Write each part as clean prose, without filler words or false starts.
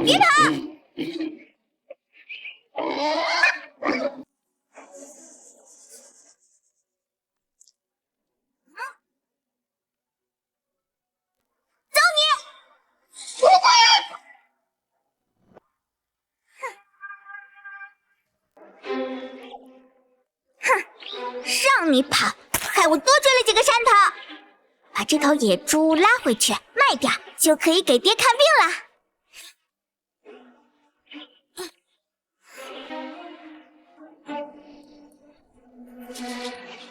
别跑！走你！哼，让你跑，害我多追了几个山头。把这头野猪拉回去卖掉，就可以给爹看病了。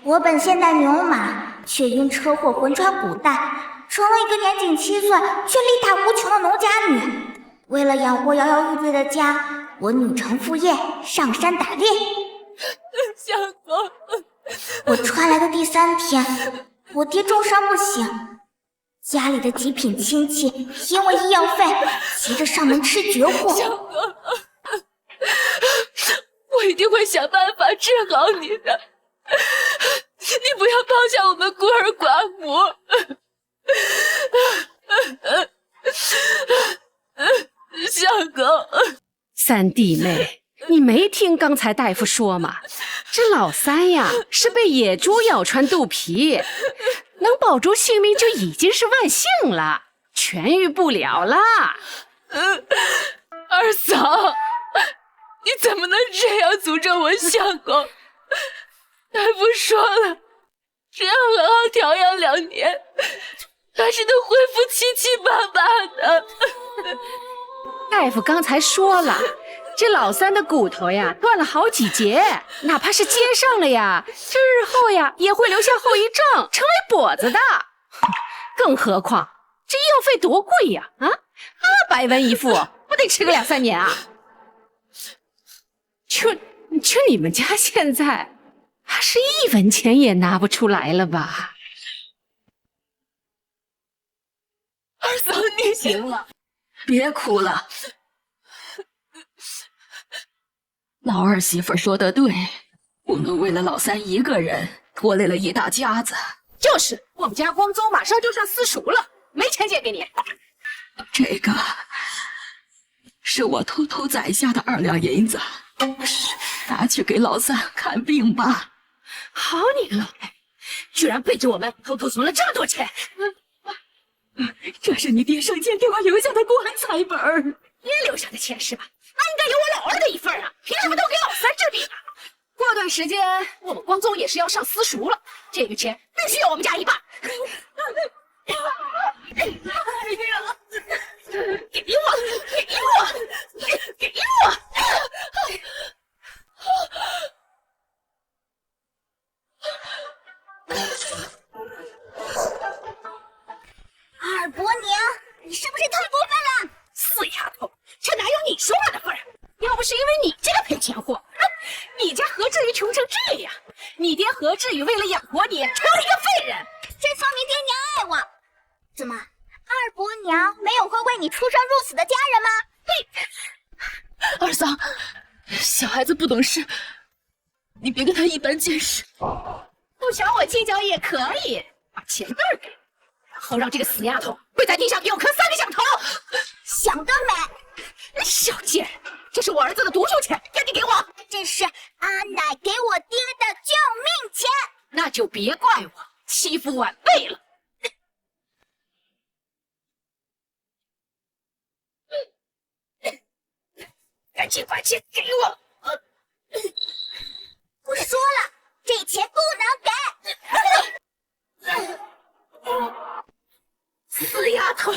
我本现代牛马，却因车祸魂穿古代，成了一个年仅7岁却力大无穷的农家女。为了养活摇摇欲坠的家，我女承父业，上山打猎。相公，我穿来的第3天，我爹重伤不醒，家里的极品亲戚因为医药费急着上门吃绝户。相公，我一定会想办法治好你的。你不要抛下我们孤儿寡母。相公，三弟妹，你没听刚才大夫说吗？这老三呀是被野猪咬穿肚皮，能保住性命就已经是万幸了，痊愈不了了。二嫂，你怎么能这样诅咒我相公？大夫说了，只要好好调养2年，他是能恢复七七八八的。大夫刚才说了，这老三的骨头呀断了好几节，哪怕是接上了呀，这日后呀也会留下后遗症，成为跛子的。更何况这医药费多贵呀，200文一副，不得吃个2-3年啊？就你们家现在还是1文钱也拿不出来了吧？二嫂，你行了，别哭了。老二媳妇说的对，不能为了老三一个人拖累了一大家子。就是，我们家光宗马上就上私塾了，没钱借给你。这个是我偷偷攒下的2两银子，拿去给老三看病吧。好你个老太，居然背着我们偷偷存了这么多钱！这是你爹生前给我留下的棺材本。爹留下的钱是吧？那应该有我老二的一份啊！凭什么都给老三治病啊？过段时间我们光宗也是要上私塾了，这个钱必须有我们家一半。给我！二伯娘，你是不是太过分了？死丫头，这哪有你说话的份儿？要不是因为你这个赔钱货，你家何至于穷成这样？你爹何至于为了养活你成了一个废人？这说明爹娘爱我。怎么，二伯娘没有会为你出生入死的家人吗？二嫂，小孩子不懂事，你别跟他一般见识。不想我计较也可以，把钱袋给我，然后让这个死丫头跪在地上给我磕3个响头。想得美！小贱人，这是我儿子的读书钱，赶紧给我！这是阿奶给我爹的救命钱。那就别怪我欺负晚辈了。赶紧把钱给我！我说了，这钱不能给。死丫头！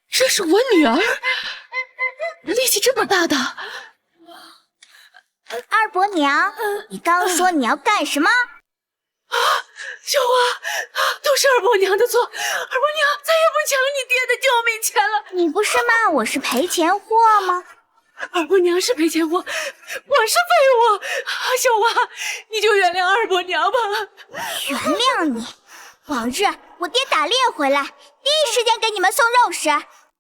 这是我女儿，力气这么大的。二伯娘，你刚说你要干什么？小花，都是二伯娘的错，二伯娘再也不抢你爹的救命钱了。你不是骂我是赔钱货吗？二伯娘是赔钱货，我是废物。小花，你就原谅二伯娘吧。原谅你？往日我爹打猎回来，第一时间给你们送肉食。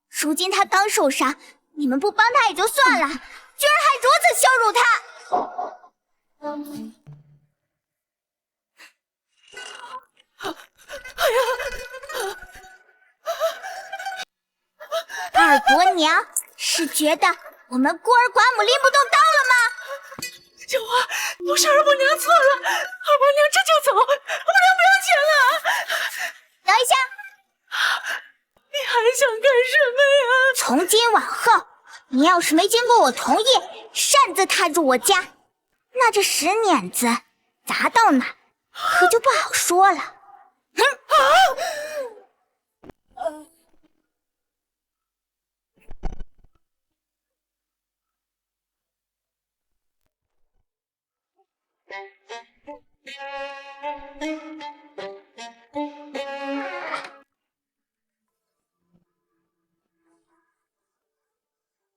如今他刚受伤，你们不帮他也就算了，居然还如此羞辱他！二伯娘是觉得我们孤儿寡母拎不动刀了吗？九花，不是二伯娘错了，二伯娘这就走，二伯娘不要钱了。等一下，你还想干什么呀？从今往后，你要是没经过我同意，擅自踏入我家，那这石碾子砸到哪，可就不好说了。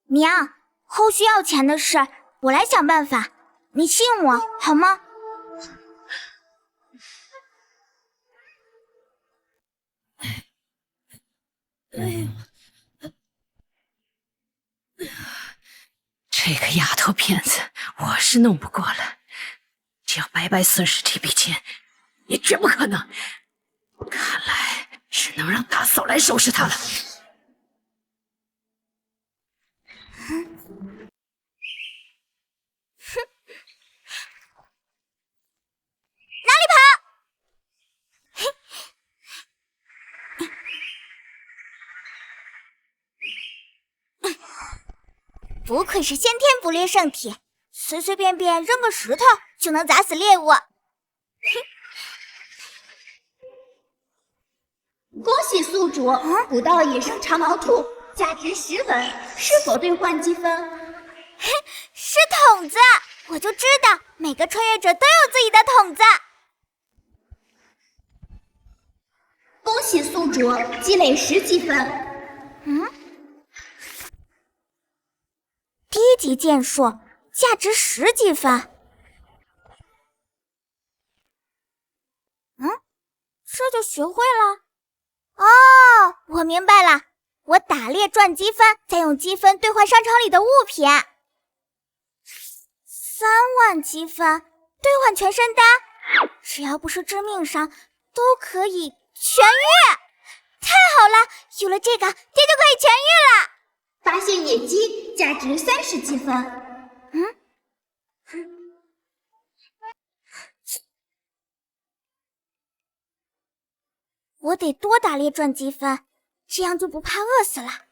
娘，后续要钱的事我来想办法，你信我好吗？这个丫头片子，我是弄不过了。只要白白损失这笔钱，也绝不可能。看来只能让大嫂来收拾她了。哪里跑？不愧是先天捕猎圣体，随随便便扔个石头就能砸死猎物。恭喜宿主，捕到野生长毛兔，价值10文，是否兑换积分？是筒子，我就知道每个穿越者都有自己的筒子。恭喜宿主，积累10积分。低级剑术，价值10积分。这就学会了。哦，我明白了，我打猎赚积分，再用积分兑换商场里的物品。3万积分兑换全身丹，只要不是致命伤，都可以痊愈。太好了，有了这个，爹就可以痊愈了。发现野鸡，价值30积分。我得多打猎赚积分，这样就不怕饿死了。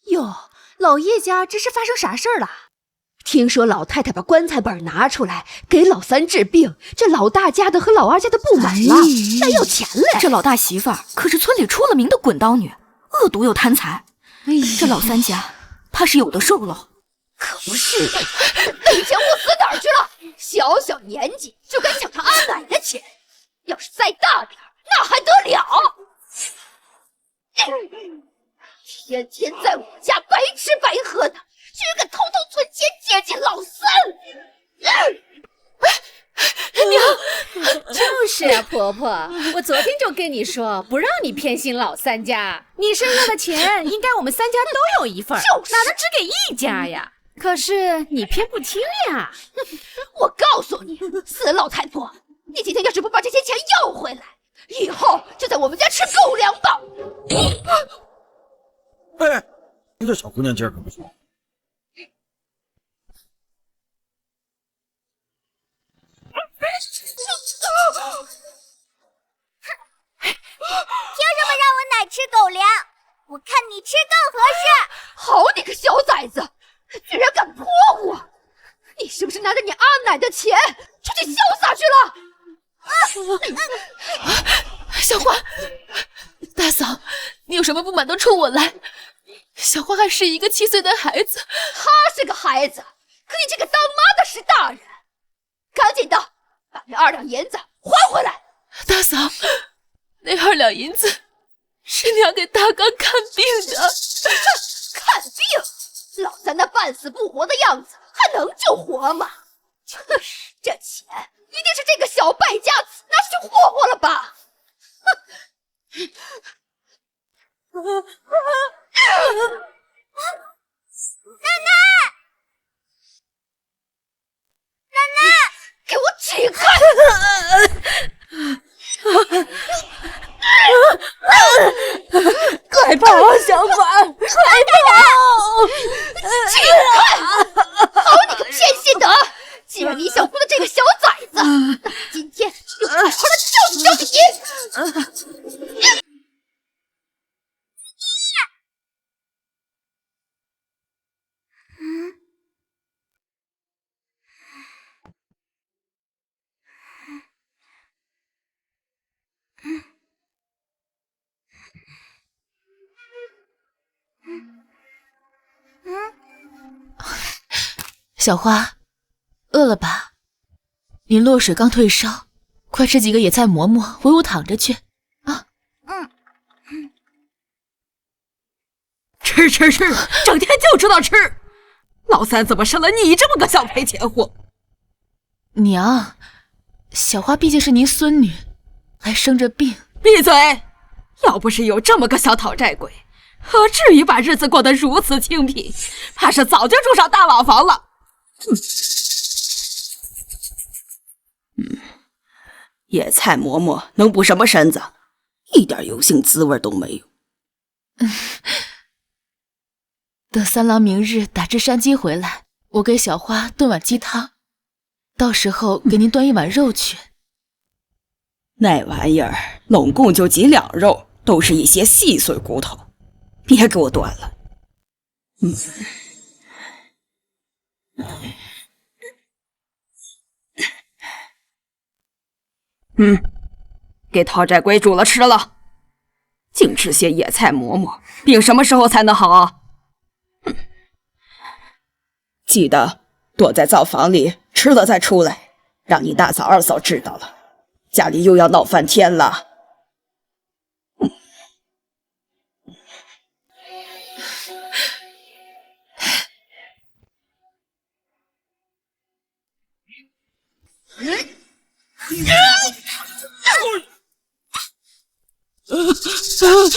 哟，老叶家这是发生啥事儿了？听说老太太把棺材本拿出来给老三治病，这老大家的和老二家的不满了，来要钱嘞。这老大媳妇儿可是村里出了名的滚刀女，恶毒又贪财。这老三家怕是有的受喽。可不是，那钱我死哪儿去了？小小年纪就敢抢他阿奶的钱，要是再大点那还得了？天天在我家白吃白喝的，居然敢偷偷存钱接近老三！娘，就是啊，婆婆，我昨天就跟你说，不让你偏心老三家。你身上的钱，应该我们3家都有一份，哪能只给1家呀？可是你偏不听呀！我告诉你，死老太婆，你今天要是不把这些钱要回来，以后就在我们家吃狗粮吧！哎，你这小姑娘劲儿可不错。凭什么让我奶吃狗粮？我看你吃更合适。好你个小崽子，居然敢泼我！你是不是拿着你阿奶的钱出去潇洒去了？小花，大嫂，你有什么不满都冲我来。小花还是一个7岁的孩子。他是个孩子，可你这个当妈的是大人，赶紧的把那2两银子还回来。大嫂，那2两银子是娘给大刚看病的。看病？老三那半死不活的样子，还能救活吗？这钱一定是这个小败家子拿去霍霍了吧？奶奶，给我起开！快跑啊，小花！快跑！起开！好你个偏心的！既然你想护的这个小崽子，那今天就好好的教训你！小花，饿了吧？林落水刚退烧，快吃几个野菜馍馍，喂我躺着去啊！吃，整天就知道吃。老三怎么生了你这么个小赔钱货？娘，小花毕竟是您孙女，还生着病。闭嘴！要不是有这么个小讨债鬼，何至于把日子过得如此清贫？怕是早就住上大瓦房了。野菜馍馍能补什么身子？一点油性滋味都没有。等三郎明日打只山鸡回来，我给小花炖碗鸡汤，到时候给您端一碗肉去。那玩意儿拢共就几两肉，都是一些细碎骨头，别给我端了。给讨债鬼煮了吃了，净吃些野菜馍馍，病什么时候才能好啊？记得躲在灶房里吃了再出来，让你大嫂二嫂知道了，家里又要闹翻天了。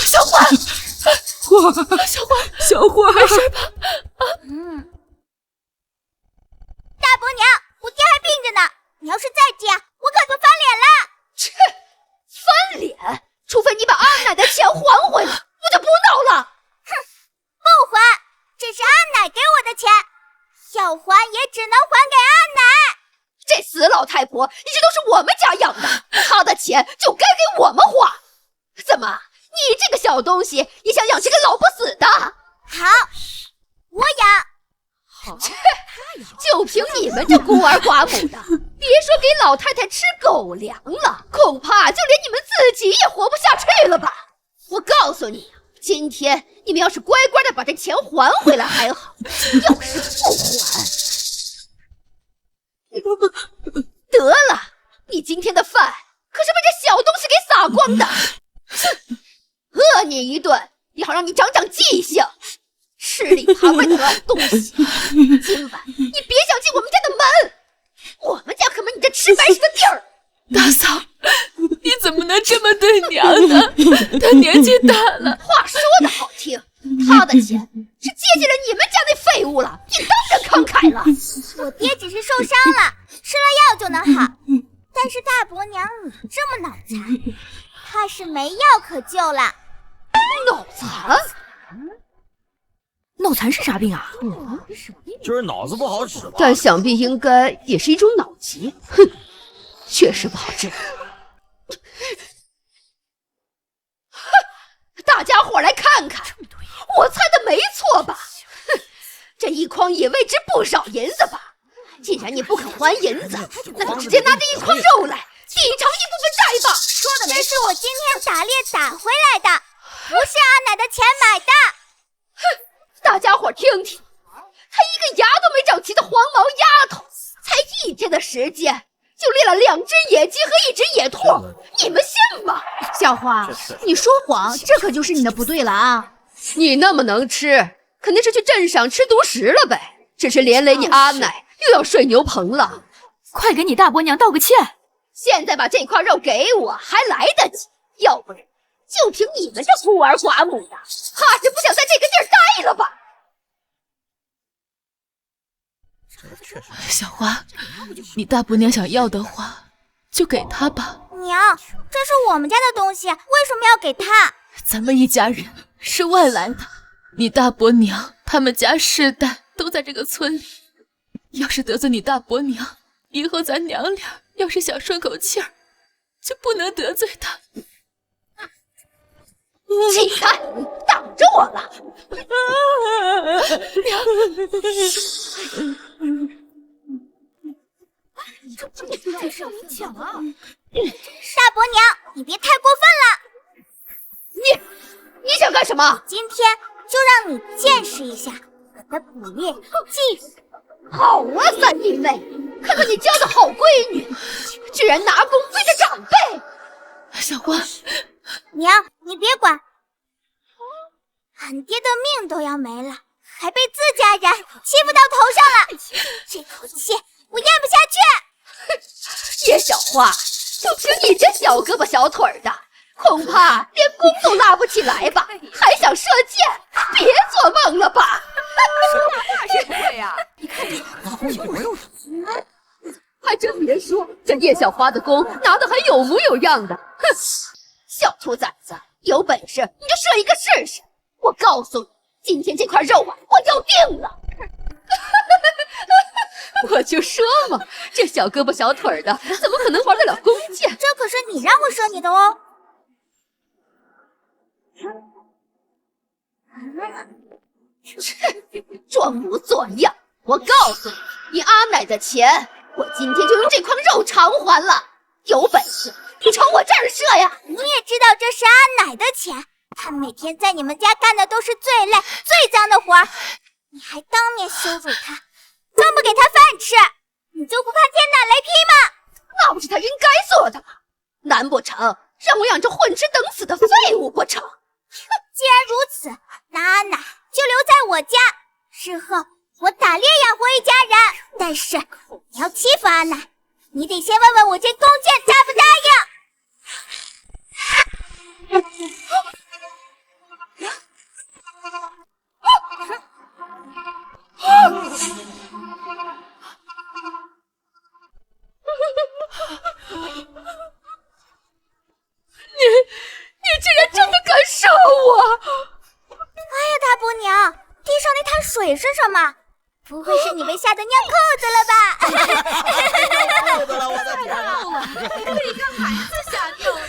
小花，小花，没事吧？大伯娘，我爹还病着呢，你要是再这样，我可就翻脸了。切，翻脸？除非你把阿奶的钱还回来，我就不闹了。哼，不还，这是阿奶给我的钱，要还也只能还给阿奶。这死老太婆一直都是我们家养的，她的钱就该给我们花。怎么，你这个小东西也想养这个老不死的？好，我养。切，就凭你们这孤儿寡母的，别说给老太太吃狗粮了，恐怕就连你们自己也活不下去了吧？我告诉你，今天你们要是乖乖的把这钱还回来还好，要是不还，得了，你今天的饭可是被这小东西给撒光的。饿你一顿，也好让你长长记性。吃里扒外的老东西，今晚你别想进我们家的门，我们家可没你这吃白食的地儿。大嫂，你怎么能这么对娘呢？她年纪大了。话说的好听，她的钱是接进了你们家那废物了，你当真慷慨了。我爹只是受伤了，吃了药就能好。但是大伯娘你这么脑残，怕是没药可救了。脑残？脑残是啥病啊？就是脑子不好使吧。但想必应该也是一种脑疾。哼，确实不好治。大家伙来看看，我猜的没错吧？哼，这一筐也未值不少银子吧？既然你不肯还银子，那就直接拿这一筐肉来抵偿一部分债吧。说的这是我今天打猎打回来的，不是阿奶的钱买的。哼，大伙听听，她一个牙都没长齐的黄毛丫头，才1天的时间就猎了2只野鸡和1只野兔，你们信吗？小花，你说谎，这可就是你的不对了啊！你那么能吃，肯定是去镇上吃独食了呗。只是连累你阿奶又要睡牛棚了，快给你大伯娘道个歉！现在把这块肉给我还来得及，要不然就凭你们这孤儿寡母的，怕是不想在这个地儿待了吧？小花，你大伯娘想要的话，就给她吧。娘，这是我们家的东西，为什么要给她？咱们一家人是外来的，你大伯娘他们家世代都在这个村里，要是得罪你大伯娘，以后咱娘俩要是想顺口气儿，就不能得罪她。起开，挡着我了！大伯娘，你别太过分了！你想干什么？今天就让你见识一下我的捕猎技术。好啊，三弟妹，看看你交的好闺女，居然拿弓对着长辈！小花，娘，你别管，俺爹的命都要没了，还被自家人欺负到头上了，这口气我咽不下去。叶小花，就凭你这小胳膊小腿的，恐怕连弓都拉不起来吧？还想射箭？别做梦了吧！那是对呀，你看这老公有没有？还真别说，这叶小花的弓拿得还有模有样的。哼，小兔崽子，有本事你就射一个试试！我告诉你，今天这块肉啊，我要定了。我就说嘛，这小胳膊小腿的，怎么可能玩得了弓箭？这可是你让我射你的哦。装模作样！我告诉你，你阿奶的钱，我今天就用这筐肉偿还了。有本事你朝我这儿射呀！你也知道这是阿奶的钱，她每天在你们家干的都是最累、最脏的活儿，你还当面羞辱她，更不给她饭吃，你就不怕天打雷劈吗？那不是她应该做的吗？难不成让我养着混吃等死的废物不成？既然如此，那阿奶就留在我家，日后我打猎养活一家人。但是你要欺负阿奶，你得先问问我这弓箭答不答你竟然这么敢射我！哎呀，大伯娘，地上那滩水是什么？不会是你被吓得尿裤子了吧？裤子了，我的天！被一个孩子吓尿了。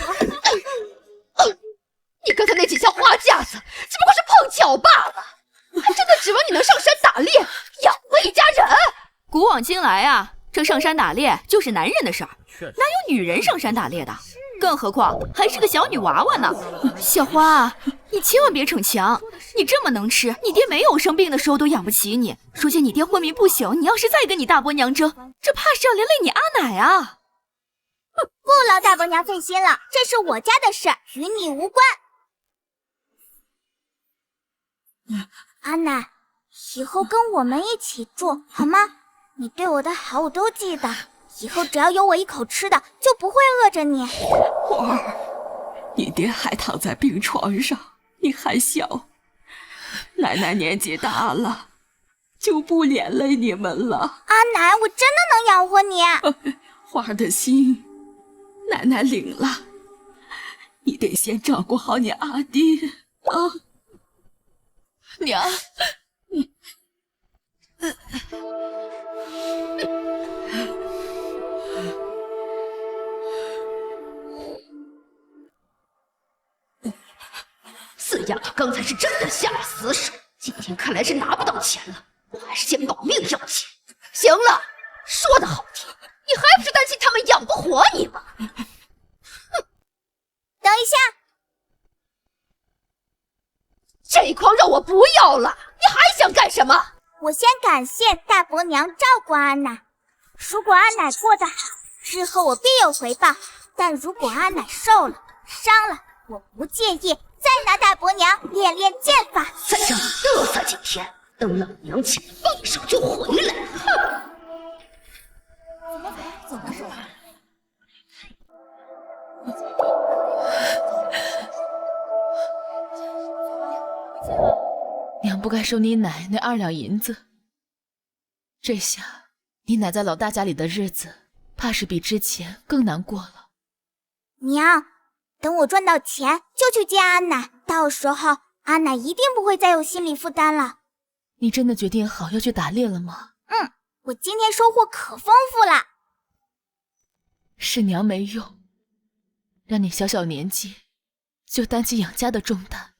你刚才那几下花架子，只不过是碰巧罢了，还真的指望你能上山打猎，养活一家人？古往今来啊，这上山打猎就是男人的事儿，哪有女人上山打猎的？更何况还是个小女娃娃呢。小花，你千万别逞强，你这么能吃，你爹没有生病的时候都养不起你。如今你爹昏迷不醒，你要是再跟你大伯娘争，这怕是要连累你阿奶啊。不劳大伯娘费心了，这是我家的事，与你无关。阿奶，以后跟我们一起住好吗？你对我的好我都记得，以后只要有我一口吃的，就不会饿着你。花儿，你爹还躺在病床上，你还小，奶奶年纪大了，就不连累你们了。阿奶，我真的能养活你。花儿的心，奶奶领了，你得先照顾好你阿爹啊。娘，四丫头刚才是真的下了死手，今天看来是拿不到钱了，我还是先保命要紧。行了，说的好听，你还不是担心他们养不活你吗？哼！等一下，这筐肉我不要了，你还想干我先感谢大伯娘照顾阿奶。如果阿奶过得好，日后我必有回报；但如果阿奶受了伤了，我不介意再拿大伯娘练练剑法。再让你嘚瑟几天，等老娘请放手就回来。怎么说？娘不该收你奶那2两银子，这下你奶在老大家里的日子，怕是比之前更难过了。娘，等我赚到钱就去接阿奶，到时候阿奶一定不会再有心理负担了。你真的决定好要去打猎了吗？我今天收获可丰富了。是娘没用，让你小小年纪就担起养家的重担。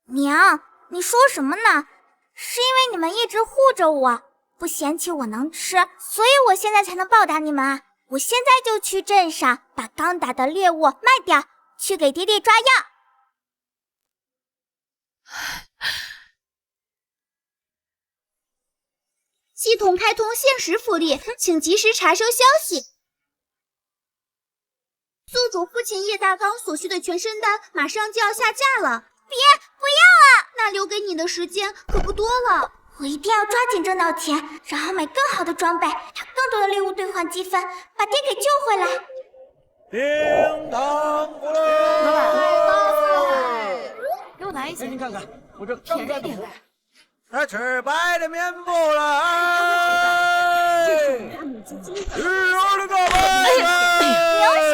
娘，你说什么呢？是因为你们一直护着我，不嫌弃我能吃，所以我现在才能报答你们啊！我现在就去镇上把刚打的猎物卖掉，去给爹爹抓药。系统开通限时福利，请及时查收消息。宿主父亲叶大刚所需的全身丹马上就要下架了，别，不要啊！那留给你的时间可不多了。我一定要抓紧挣到钱，然后买更好的装备，拿更多的猎物兑换积分，把爹给救回来。叮当过来，给我拿一些。您看看，我这刚在补。来吃白的面包了，吃我的大白。留下。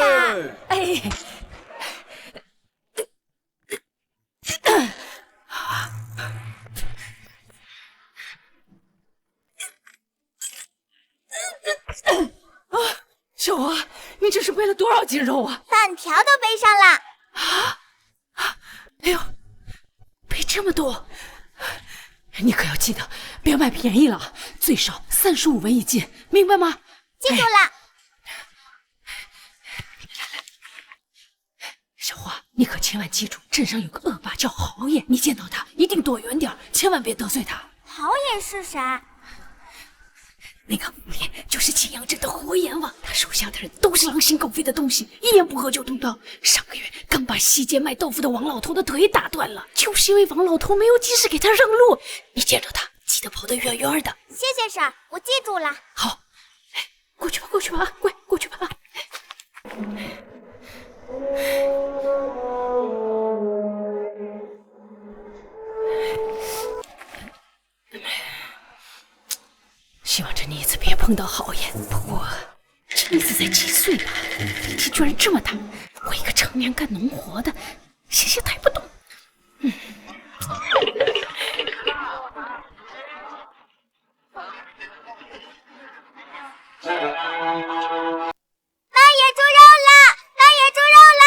小花，你这是背了多少斤肉啊？半条都背上了。哎呦，背这么多！你可要记得，别买便宜了，最少35文一斤，明白吗？记住了。小花，你可千万记住，镇上有个恶霸叫豪爷，你见到他一定躲远点，千万别得罪他。豪爷是谁？那个武林就是祁阳镇的活阎王，他手下的人都是狼心狗肺的东西，一言不合就动刀。上个月刚把西街卖豆腐的王老头的腿打断了，就是因为王老头没有及时给他让路。你见着他，记得跑得远远的。谢谢婶儿，我记住了。好，过去吧，过去吧，乖，过去吧。希望这妮子别碰到豪爷。不过，这妮子才几岁吧，力气居然这么大，我一个常年干农活的，险些抬不动。卖野猪肉了，卖野猪肉了！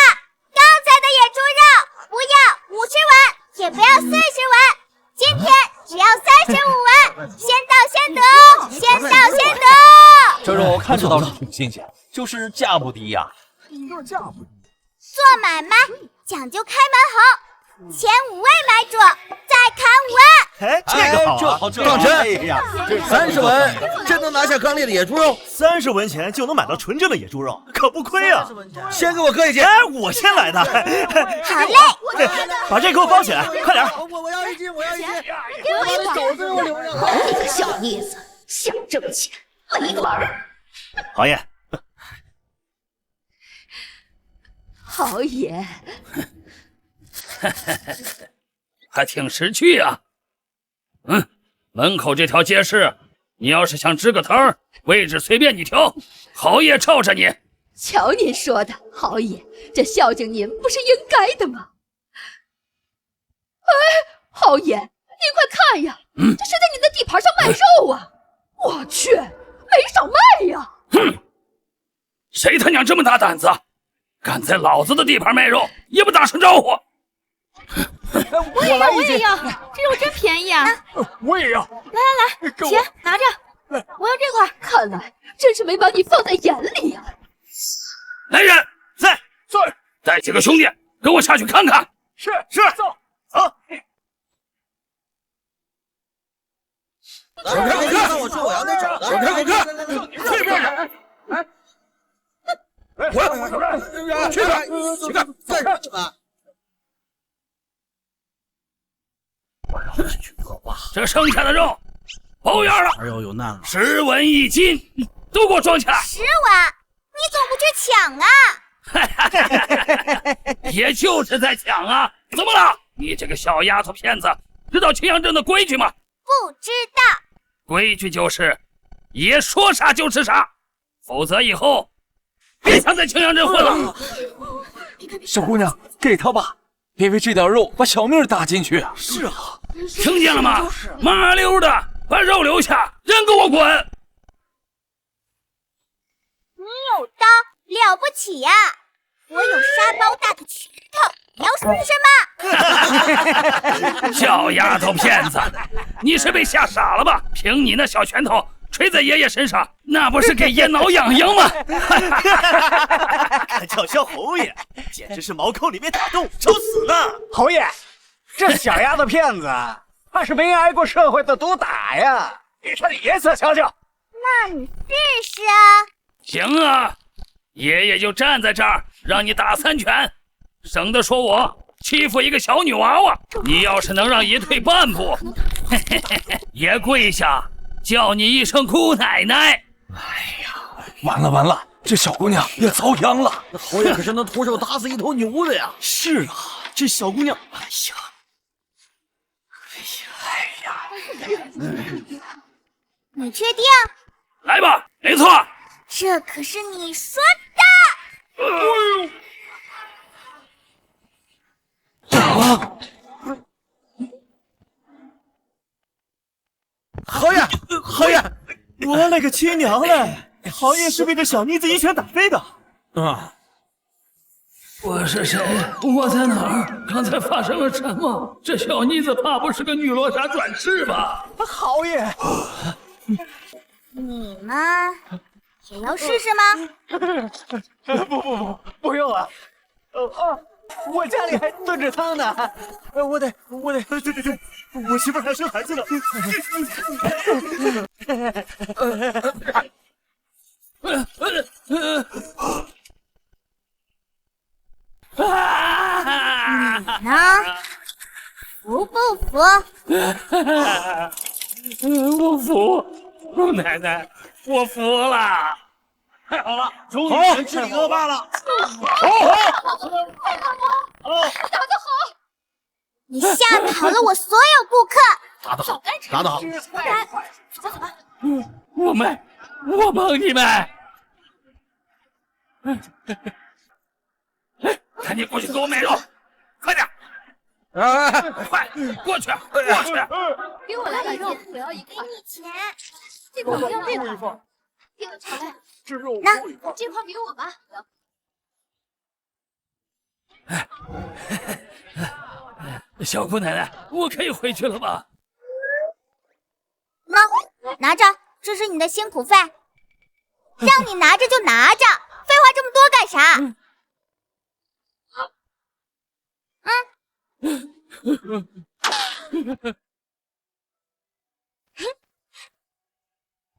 刚才的野猪肉不要50文，也不要40文，今天只要35文，先到先得哦，先到先得。这肉看着倒是挺新鲜，就是价不低呀。价不低。做买卖讲究开门红，前5位买主，再砍5文。哎，这个好啊！壮臣，哎呀，这30文真能拿下刚烈的野猪肉，30文钱就能买到纯正的野猪肉，可不亏啊！先给我割一斤。哎，我先来的。好嘞，把这给我包起来，快点！我要1斤，我要1斤。给我一狗子我留着。你个小妮子，想挣钱没门儿！豪爷，豪爷，还挺识趣啊。门口这条街市，你要是想支个摊儿，位置随便你挑，豪爷罩着你。瞧您说的，豪爷，这孝敬您不是应该的吗？哎，豪爷，您快看呀，这是在您的地盘上卖肉啊！我去，没少卖呀！哼，谁他娘这么大胆子，敢在老子的地盘卖肉，也不打声招呼？我也要，我也要，这肉真便宜啊！我也要。来，钱拿着，我要这块。看来真是没把你放在眼里呀。来人，在，带几个兄弟跟我下去看看。是，走。走开！我说我要那找的。走开！这边人！哎，回来！去干什么？这剩下的肉，包圆了。二要有难了，10文1斤，都给我装起来。10文，你总不去抢啊？也就是在抢啊！怎么了？你这个小丫头片子，知道青阳镇的规矩吗？不知道。规矩就是，爷说啥就是啥，否则以后别想在青阳镇混了。小姑娘，给他吧，别为这点肉把小命搭进去啊！是啊，听见了吗？麻溜的把肉留下，人给我滚！你有刀了不起呀！我有沙包大的拳头，你要试什么？小丫头片子，你是被吓傻了吧？凭你那小拳头捶在爷爷身上，那不是给爷挠痒痒吗？敢叫嚣侯爷，简直是毛孔里面打洞，找死呢！侯爷，这小丫头片子怕是没挨过社会的毒打呀！你说你颜色瞧瞧。那你试试啊。行啊，爷爷就站在这儿，让你打3拳，省得说我欺负一个小女娃娃。你要是能让爷退半步，爷跪下叫你一声姑奶奶。哎呀，完了，这小姑娘也遭殃了。那侯爷可是能徒手打死一头牛的呀！是啊，这小姑娘，你确定？来吧，没错。这可是你说的。侯爷，我勒个亲娘嘞！侯爷是被这小妮子一拳打飞的。我是谁？我在哪儿？刚才发生了什么？这小妮子怕不是个女罗刹转世吧？侯爷，你们也要试试吗？不用了。我家里还炖着汤呢，我得，对，我媳妇还生孩子呢。你呢？服不服？我服，姑奶奶，我服了。太好了，终于能治理恶霸了。打得好！你吓跑了我所有顾客。打得好，打得好。走吧。我帮你们。赶紧过去给我买肉，快点！快过去！给我来一肉，我要1块。给你钱。这块不要这块。这个好嘞。那这块给我吧。小姑奶奶，我可以回去了吧？拿着，这是你的辛苦费。让你拿着就拿着，废话这么多干啥？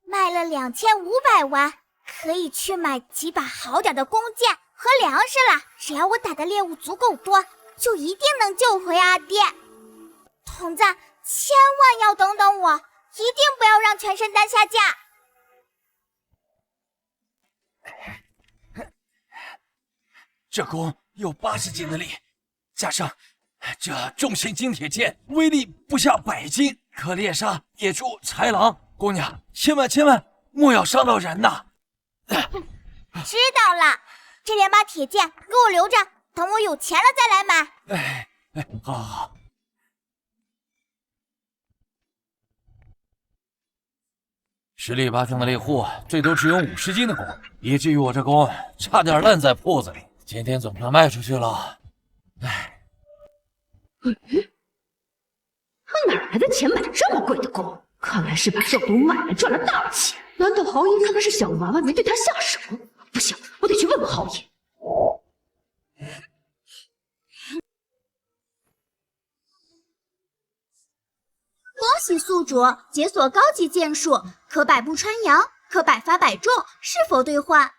卖了2500万，可以去买几把好点的弓箭和粮食了。只要我打的猎物足够多，就一定能救回阿爹。童子，千万要等等我，一定不要让全身丹下架。这弓有80斤的力，加上这重型金铁剑，威力不下100斤，可猎杀野猪、豺狼。姑娘，千万莫要伤到人呐！知道了，这2把铁剑给我留着，等我有钱了再来买。好。10里8乡的猎户最多只有50斤的弓，以至于我这弓差点烂在铺子里。今天总算卖出去了。他哪来的钱买这么贵的弓？看来是把肉都卖了，赚了大钱。难道豪爷看他是小娃娃，没对他下手？不行，我得去问问豪爷。恭喜宿主，解锁高级剑术，可百步穿杨，可百发百中，是否兑换？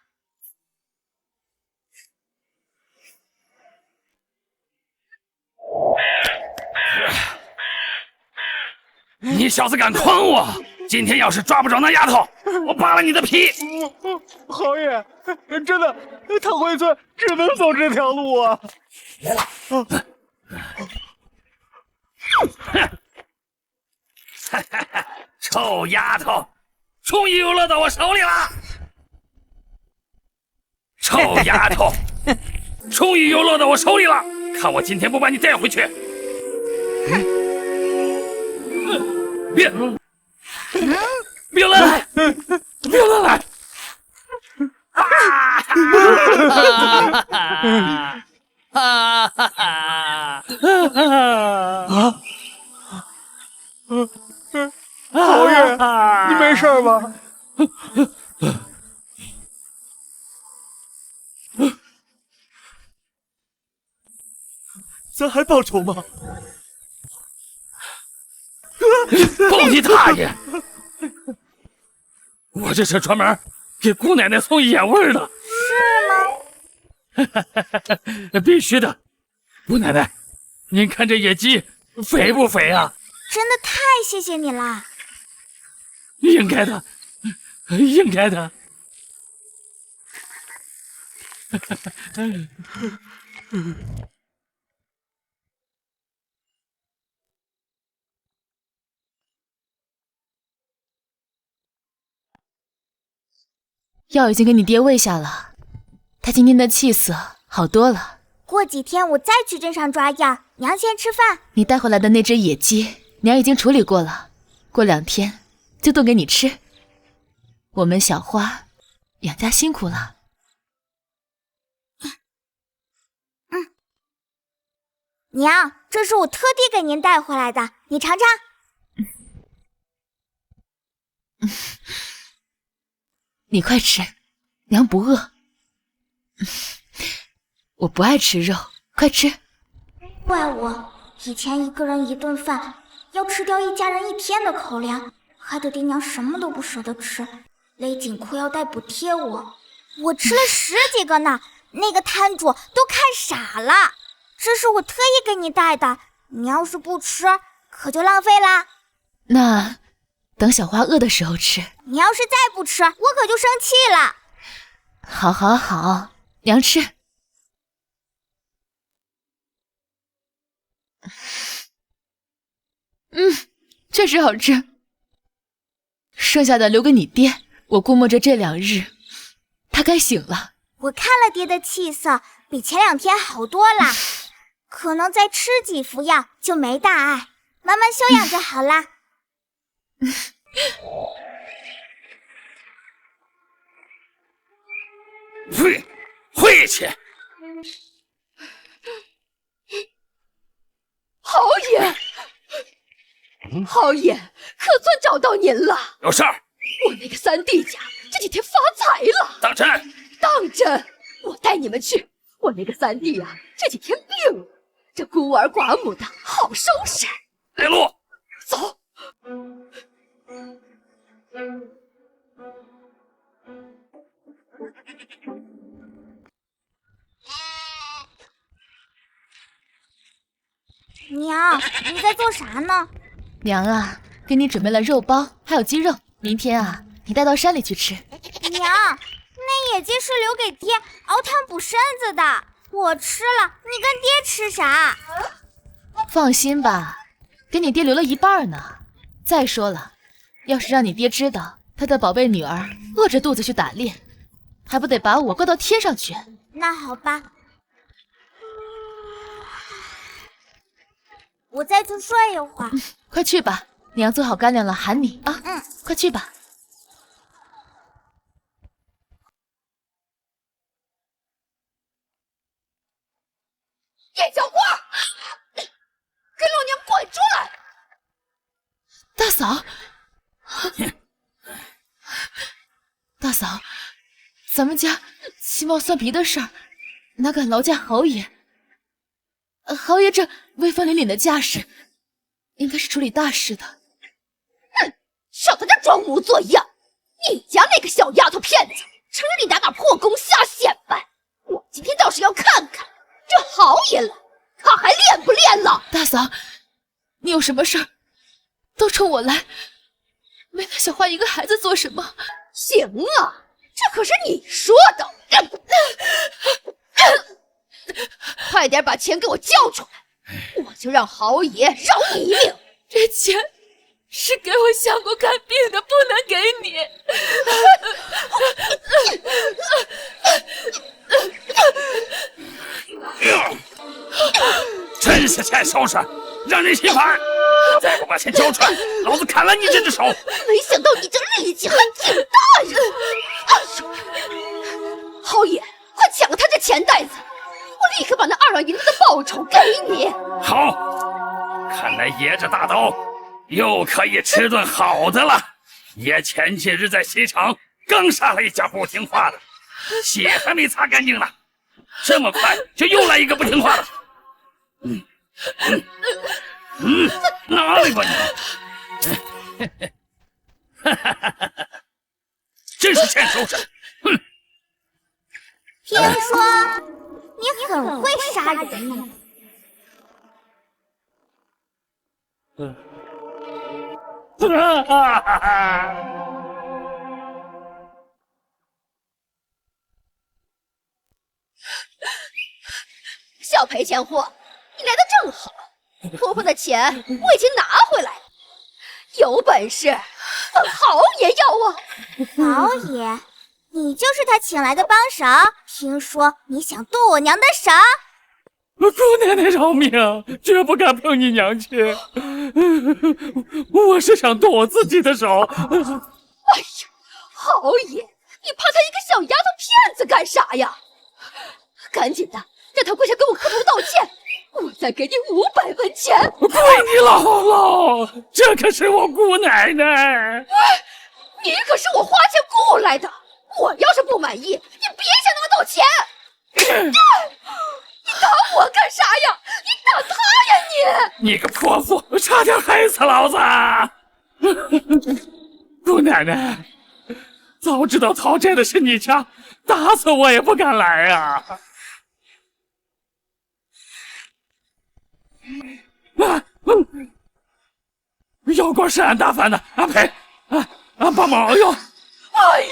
你小子敢诓我！今天要是抓不着那丫头，我扒了你的皮！侯爷，真的，唐回村只能走这条路啊！臭丫头，终于又落到我手里了！臭丫头，终于又落到我手里了！看我今天不把你带回去！别乱来！别乱来！侯爷，你没事吧？咱还报仇吗？狗你大爷！我这是专门给姑奶奶送眼味的。是吗？必须的。姑奶奶，您看这野鸡肥不肥啊？真的太谢谢你啦！应该的，应该的。药已经给你爹喂下了，他今天的气色好多了。过几天我再去镇上抓药，娘先吃饭。你带回来的那只野鸡，娘已经处理过了，过2天就炖给你吃。我们小花养家辛苦了。娘，这是我特地给您带回来的，你尝尝。你快吃，娘不饿。我不爱吃肉，快吃。怪我以前一个人一顿饭要吃掉一家人1天的口粮，害得爹娘什么都不舍得吃，勒紧裤腰带补贴我。我吃了10几个呢，那个摊主都看傻了。这是我特意给你带的，你要是不吃，可就浪费啦。那等小花饿的时候吃。你要是再不吃，我可就生气了。好，好，好，娘吃。确实好吃。剩下的留给你爹，我估摸着这2日他该醒了。我看了爹的气色，比前2天好多啦，可能再吃几服药就没大碍，慢慢休养就好啦。晦气！侯爷，侯爷，可算找到您了。有事儿？我那个三弟家这几天发财了。当真？当真！我带你们去。我那个三弟啊，这几天病了，这孤儿寡母的好收拾。来路，走。娘，你在做啥呢？娘啊，给你准备了肉包，还有鸡肉，明天啊，你带到山里去吃。娘，那野鸡是留给爹熬汤补身子的，我吃了，你跟爹吃啥？放心吧，给你爹留了一半呢。再说了，要是让你爹知道他的宝贝女儿饿着肚子去打猎，还不得把我挂到天上去？那好吧，我再去睡一会儿。快去吧，娘做好干粮了，喊你啊。快去吧。叶小花，给老娘滚出来！大嫂，大嫂，咱们家鸡毛蒜皮的事儿，哪敢劳驾侯爷？侯爷这威风凛凛的架势，应该是处理大事的。少在这装模作样！你家那个小丫头片子，成日里打把破工瞎显摆。我今天倒是要看看这豪爷了，他还练不练了？大嫂，你有什么事儿都冲我来，为那小花一个孩子做什么？行啊，这可是你说的。快点把钱给我交出来，我就让豪爷饶你一命。这钱是给我想过看病的，不能给你。真是欠收拾，让人心烦！再不把钱交出来，老子砍了你这只手！没想到你这力气还挺大呀！豪爷，快抢了他这钱袋子，我立刻把那2两银子的报酬给你。好，看来爷这大刀又可以吃顿好的了。爷前几日在西城刚杀了一家不听话的，血还没擦干净呢，这么快就又来一个不听话的。哪里吧你！真是欠收拾！哼！听说你很会杀人呢。小赔钱货，你来的正好。婆婆的钱我已经拿回来了，有本事本豪爷要啊！豪爷，你就是他请来的帮手。听说你想剁我娘的手。姑奶奶饶命，绝不敢碰你娘亲。我是想剁我自己的手。哎呀，豪爷，你怕他一个小丫头片子干啥呀？赶紧的，让他跪下给我磕头道歉，我再给你500文钱。跪你姥姥，这可是我姑奶奶。你可是我花钱雇来的，我要是不满意，你别想那么道歉。你打我干啥呀？你打他呀你！你个泼妇，差点害死老子！姑奶奶，早知道讨债的是你家，打死我也不敢来啊！药罐是俺打翻的，俺赔，俺帮忙用。哎呀！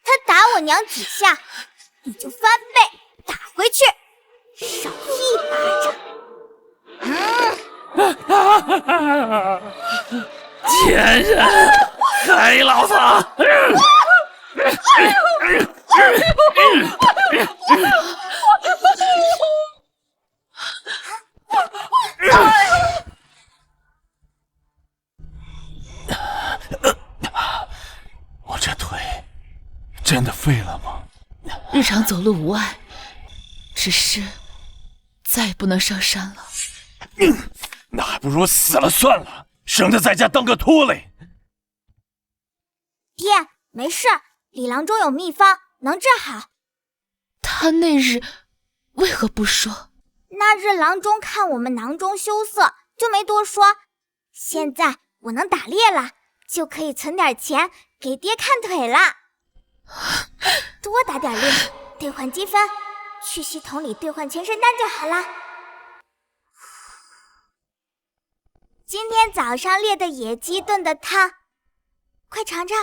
他打我娘几下，你就翻倍打回去，少1巴掌。贱人，害老子！我这腿真的废了吗？日常走路无碍，只是再也不能上山了。那还不如死了算了，省得在家当个拖累。爹，没事，李郎中有秘方能治好。他那日为何不说？那日郎中看我们囊中羞涩，就没多说。现在我能打猎了，就可以存点钱给爹看腿了。多打点猎，兑换积分，去系统里兑换全身丹就好了。今天早上猎的野鸡炖的汤，快尝尝。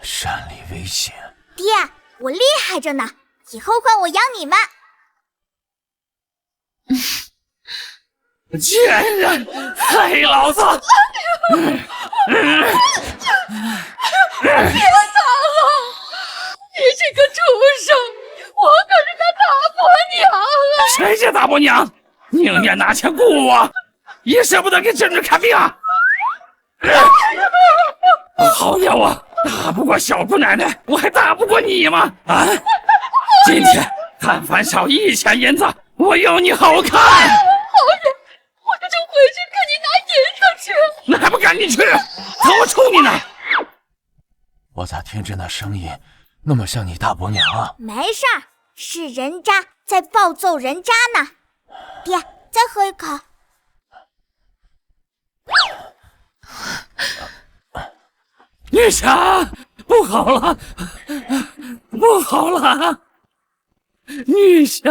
山里危险。爹，我厉害着呢，以后换我养你们。贱人，害老子！别打了！你这个畜生，我可是他大伯娘啊！谁家大伯娘？宁愿拿钱雇我，也舍不得给侄女看病啊！好呀，我打不过小姑奶奶，我还打不过你吗？啊！今天但凡少1000银子，我要你好看！好人，我这就回去给你拿银子吃。那还不赶紧去？等我抽你呢！我咋听着那声音那么像你大伯娘啊？没事儿，是人渣在暴揍人渣呢。爹，再喝一口。女侠，不好了，不好了！女侠，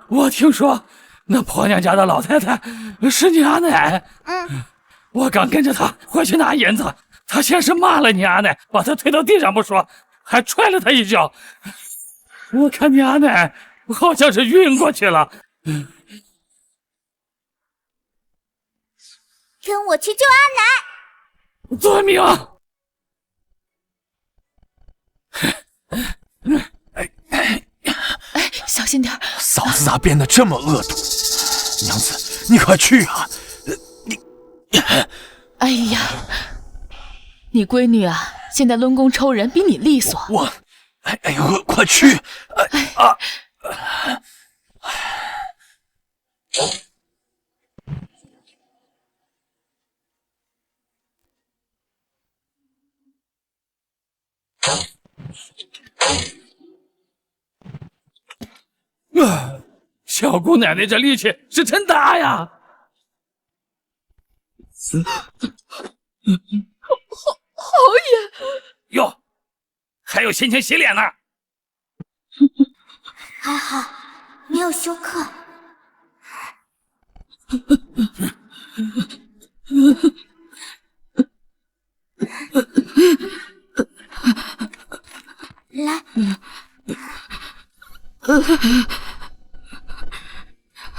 我听说那婆娘家的老太太是你阿奶。我刚跟着她回去拿银子，她先是骂了你阿奶，把她推到地上不说，还踹了她一脚。我看你阿奶好像是晕过去了。跟我去救阿奶！遵命。小心点。嫂子咋变得这么恶毒？娘子，你快去啊！哎呀，你闺女啊，现在抡弓抽人比你利索。哎呦，快去！小姑奶奶这力气是真大呀！好野哟，还有心情洗脸呢。还好没有休克。来。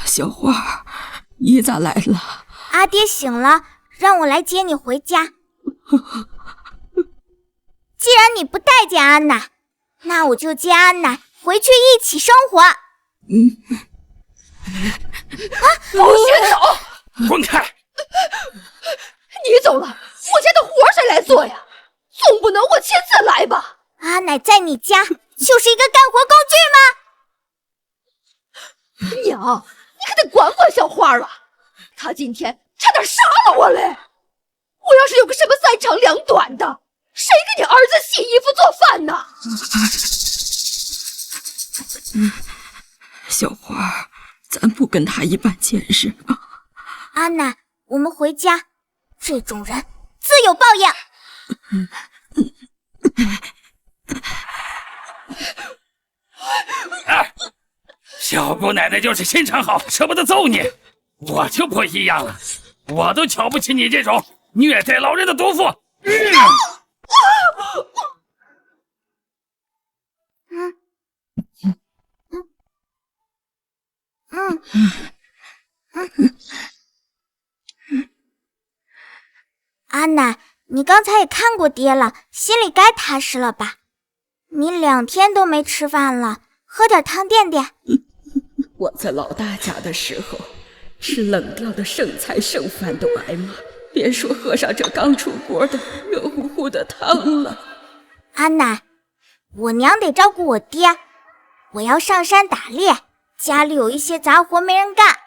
小花，你咋来了？阿爹醒了，让我来接你回家。既然你不待见安奶，那我就接安奶回去一起生活。我先走！滚开！你走了，我家的活谁来做呀？总不能我亲自来吧？阿奶在你家就是一个干活工具吗？娘，你可得管管小花啊！她今天差点杀了我嘞！我要是有个什么3长2短的，谁给你儿子洗衣服做饭呢？小花，咱不跟他一般见识啊！阿奶，我们回家。这种人自有报应。小姑奶奶就是心肠好，舍不得揍你。我就不一样了，我都瞧不起你这种虐待老人的毒妇。阿奶，你刚才也看过爹了，心里该踏实了吧？你2天都没吃饭了，喝点汤垫垫。我在老大家的时候，吃冷掉的剩菜剩饭都挨骂，别说喝上这刚出锅的热乎乎的汤了。阿奶，我娘得照顾我爹，我要上山打猎，家里有一些杂活没人干，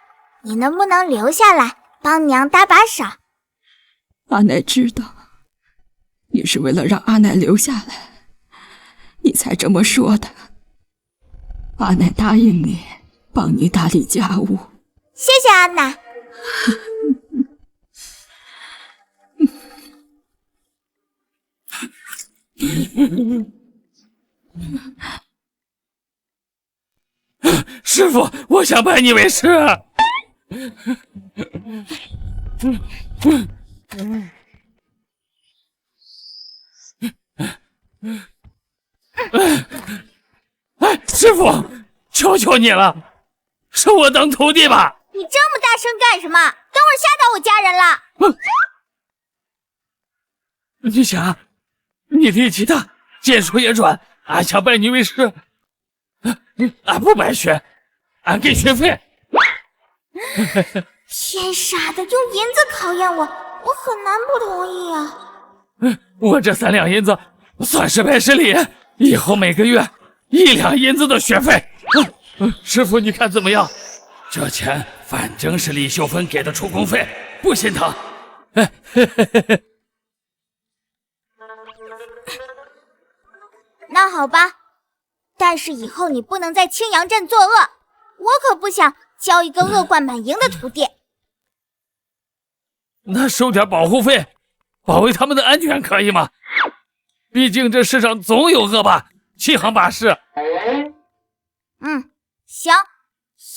你能不能留下来帮娘搭把手？阿奶知道，你是为了让阿奶留下来，你才这么说的。阿奶答应你，帮你打理家务。谢谢阿奶。师傅，我想拜你为师。师傅，求求你了，收我当徒弟吧！你这么大声干什么？等会儿吓到我家人了。女侠，你力气大，剑术也准，俺想拜你为师。俺不白学，俺给学费。天杀的，用银子考验我，我很难不同意啊。我这3两银子算是拜师礼，以后每个月1两银子的学费。师傅，你看怎么样？这钱反正是李秀芬给的出工费，不心疼。那好吧，但但是以后你不能在青阳镇作恶，我可不想交一个恶贯满盈的徒弟。那收点保护费，保卫他们的安全可以吗？毕竟这世上总有恶霸，欺行霸市。行，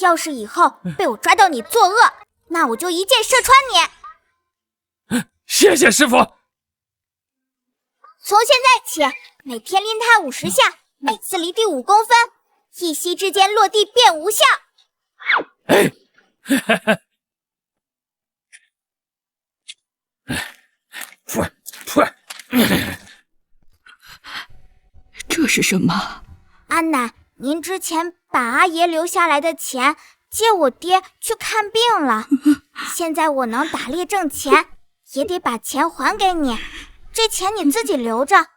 要是以后被我抓到你作恶，那我就一箭射穿你。谢谢师傅。从现在起，每天拎他50下，每次离地5公分，一息之间落地变无效。哎，这是什么？安奶，您之前把阿爷留下来的钱借我爹去看病了，现在我能打猎挣钱，也得把钱还给你。这钱你自己留着。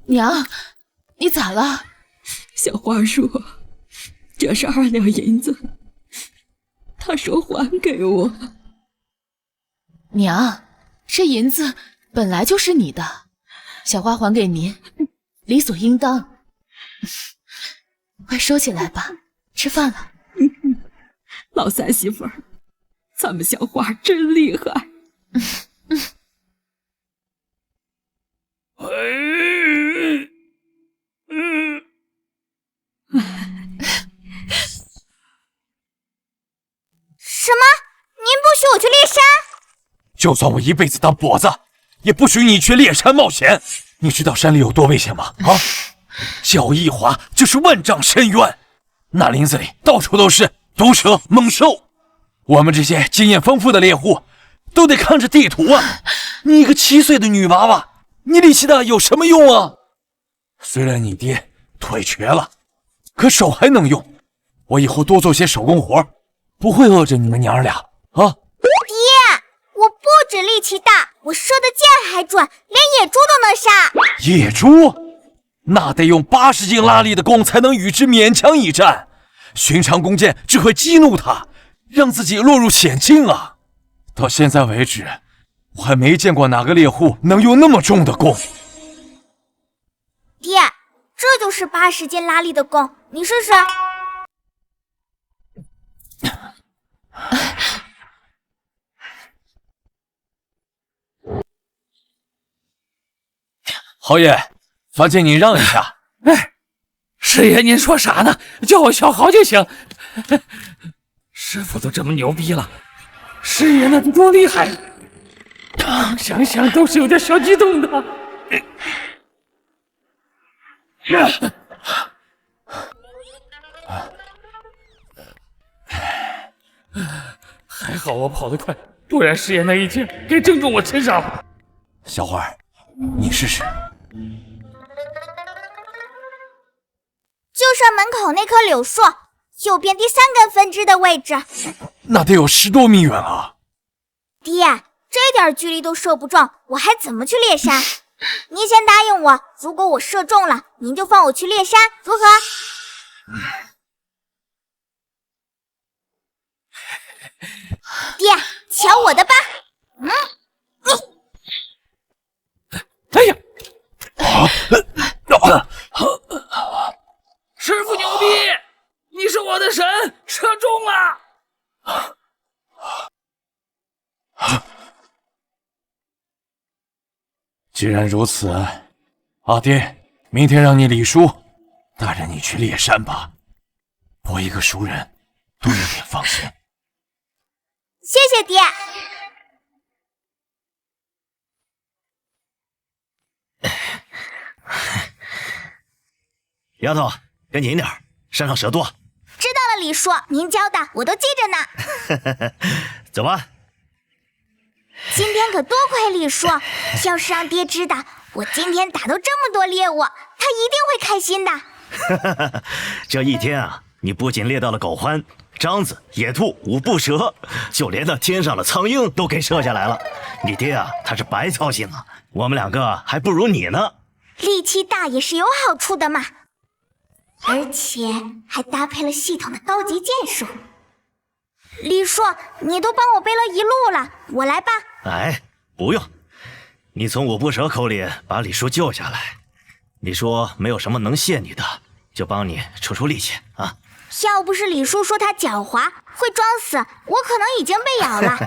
娘，你咋了？小花说这是2两银子，她说还给我。娘，这银子本来就是你的，小花还给您，理所应当。快收起来吧，吃饭了。老三媳妇儿，咱们小花真厉害。什么？您不许我去猎山？就算我一辈子当跛子，也不许你去猎山冒险。你知道山里有多危险吗？啊，脚一滑就是万丈深渊，那林子里到处都是毒蛇猛兽，我们这些经验丰富的猎户都得看着地图啊。你一个7岁的女娃娃，你力气大有什么用啊？虽然你爹腿瘸了，可手还能用。我以后多做些手工活，不会饿着你们娘儿俩啊。爹，我不止力气大，我射的箭还准，连野猪都能杀。野猪？那得用80斤拉力的弓才能与之勉强一战，寻常弓箭只会激怒它，让自己落入险境啊。到现在为止，我还没见过哪个猎户能用那么重的弓。爹，这就是80斤拉力的弓，你试试。侯爷，烦请你让一下。哎，师爷您说啥呢？叫我小豪就行。师傅都这么牛逼了，师爷那得多厉害！想想都是有点小激动的。还好我跑得快，不然师爷那一箭给正中我身上了。小花，你试试。就剩门口那棵柳树，右边第3根分支的位置。那得有10多米远啊！爹，这点距离都射不中，我还怎么去猎山？您先答应我，如果我射中了，您就放我去猎山，如何？爹，瞧我的吧！哎呀！师傅牛逼！你是我的神，射中了！既然如此，阿爹，明天让你李叔带着你去猎山吧。多一个熟人，多有点放心。谢谢爹。丫头，跟紧点，山上蛇多。知道了，李叔，您教的我都记着呢。走吧。今天可多亏李叔，要是让爹知道我今天打到这么多猎物，他一定会开心的。这一天啊，你不仅猎到了狗獾、獐子、野兔、五步蛇，就连那天上的苍蝇都给射下来了。你爹啊，他是白操心了，我们2个还不如你呢。力气大也是有好处的嘛，而且还搭配了系统的高级剑术。李叔，你都帮我背了一路了，我来吧。哎，不用，你从五步蛇口里把李叔救下来，你说没有什么能谢你的，就帮你出出力气啊。要不是李叔说他狡猾会装死，我可能已经被咬了。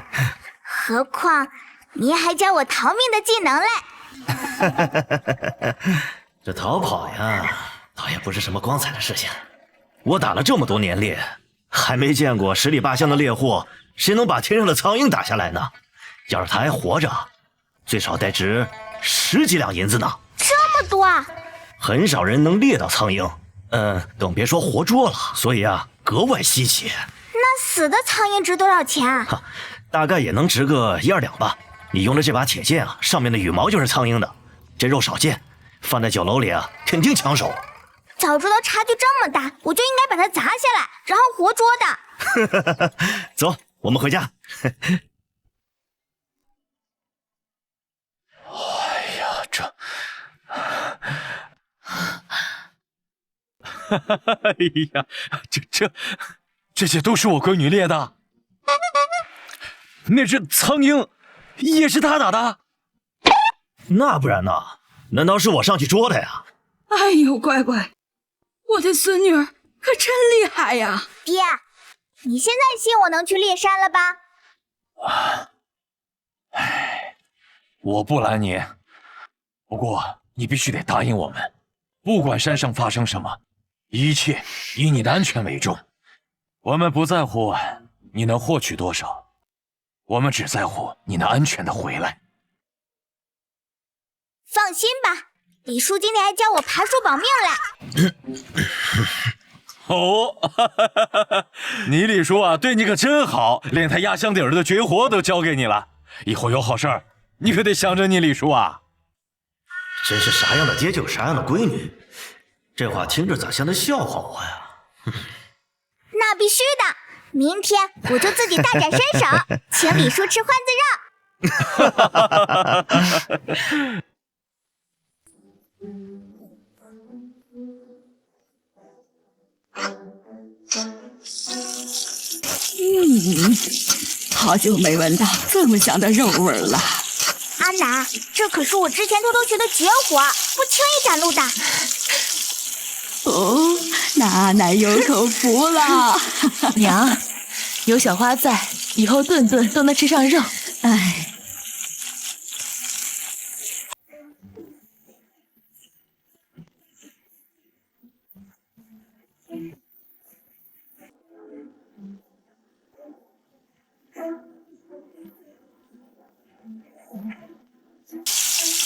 何况您还教我逃命的技能嘞。这逃跑呀，倒也不是什么光彩的事情。我打了这么多年猎，还没见过10里8乡的猎户，谁能把天上的苍蝇打下来呢？要是他还活着，最少得值10几两银子呢。这么多啊！很少人能猎到苍蝇，更别说活捉了，所以啊，格外稀奇。那死的苍蝇值多少钱啊？大概也能值个1、2两吧。你用的这把铁剑啊，上面的羽毛就是苍蝇的，这肉少见，放在酒楼里啊，肯定抢手。早知道差距这么大，我就应该把它砸下来，然后活捉的。走，我们回家。哎呀，哎呀，这些都是我闺女猎的。那只苍蝇也是她打的？那不然呢？难道是我上去捉的呀？哎呦，乖乖，我的孙女儿可真厉害呀！爹，你现在信我能去猎山了吧？我不拦你，不过你必须得答应我们，不管山上发生什么，一切以你的安全为重。我们不在乎你能获取多少，我们只在乎你能安全的回来。放心吧，李叔今天还教我爬树保命嘞。哦，你李叔啊，对你可真好，连他压箱底儿的绝活都交给你了。以后有好事儿，你可得想着你李叔啊。真是啥样的爹就有啥样的闺女，这话听着咋像在笑话我呀？那必须的，明天我就自己大展身手，请李叔吃欢子肉。好久没闻到这么香的肉味了。阿南，这可是我之前偷偷学的绝活，不轻易展露的。哦，那阿奶有口福了。娘，有小花在，以后顿顿都能吃上肉。哎。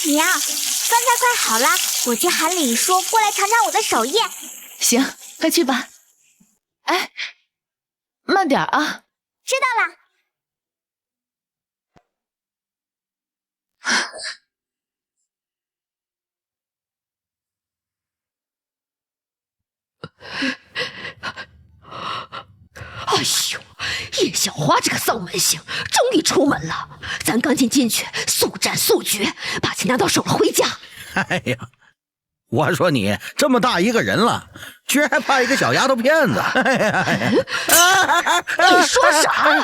娘，饭菜快好了，我去喊李叔过来尝尝我的手艺。行，快去吧。哎，慢点啊。知道了。哎呦，叶小花这个丧门星终于出门了，咱赶紧进去速战速决，把钱拿到手了回家。哎呀，我说你这么大一个人了，居然还怕一个小丫头片子！哎呀，你说啥？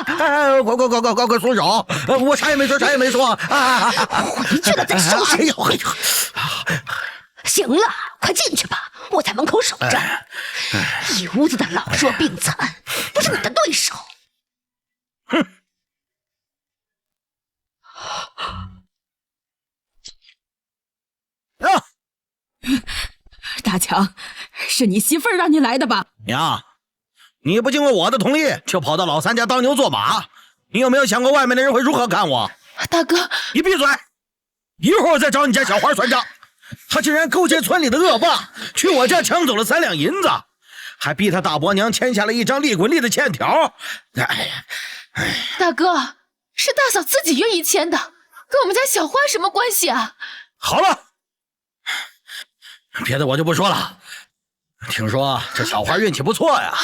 快松手！我啥也没说，啥也没说。回去了再收拾你。行了，快进去吧，我在门口守着。一屋子的老弱病残，不是你的对手。哼！大强，是你媳妇儿让你来的吧？娘，你不经过我的同意就跑到老三家当牛做马，你有没有想过外面的人会如何看我？大哥，你闭嘴！一会儿我再找你家小花算账。他竟然勾结村里的恶霸，去我家抢走了3两银子，还逼他大伯娘签下了一张利滚利的欠条。大哥，是大嫂自己愿意签的，跟我们家小花什么关系啊？好了，别的我就不说了。听说这小花运气不错呀，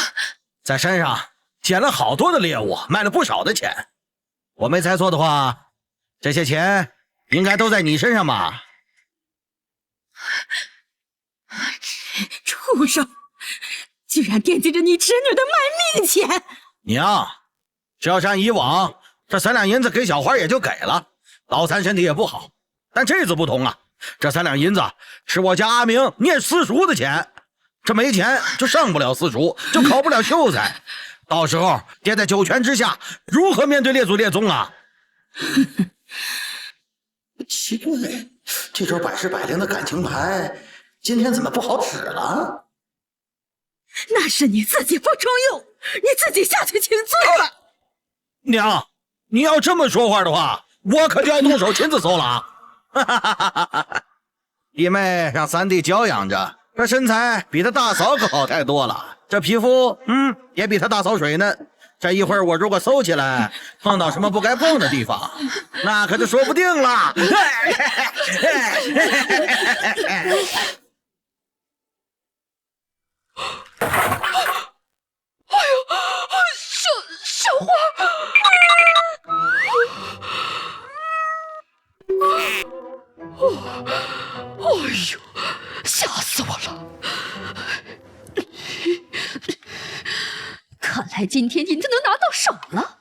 在山上捡了好多的猎物，卖了不少的钱。我没猜错的话，这些钱应该都在你身上吧？畜生，居然惦记着你侄女的卖命钱！娘，只要是按以往，这3两银子给小花也就给了。老三身体也不好，但这次不同啊，这3两银子是我家阿明念私塾的钱，这没钱就上不了私塾，就考不了秀才，到时候爹在九泉之下，如何面对列祖列宗啊？奇怪，这招百试百灵的感情牌，今天怎么不好使了？那是你自己不中用，你自己下去请罪吧。娘，你要这么说话的话，我可就要动手亲自搜了啊！弟妹让三弟娇养着，这身材比他大嫂可好太多了，这皮肤也比他大嫂水嫩。这一会儿我如果搜起来，碰到什么不该碰的地方，那可就说不定了。哎呦，小花！哎呦，吓死我了！看来今天银子能拿到手了。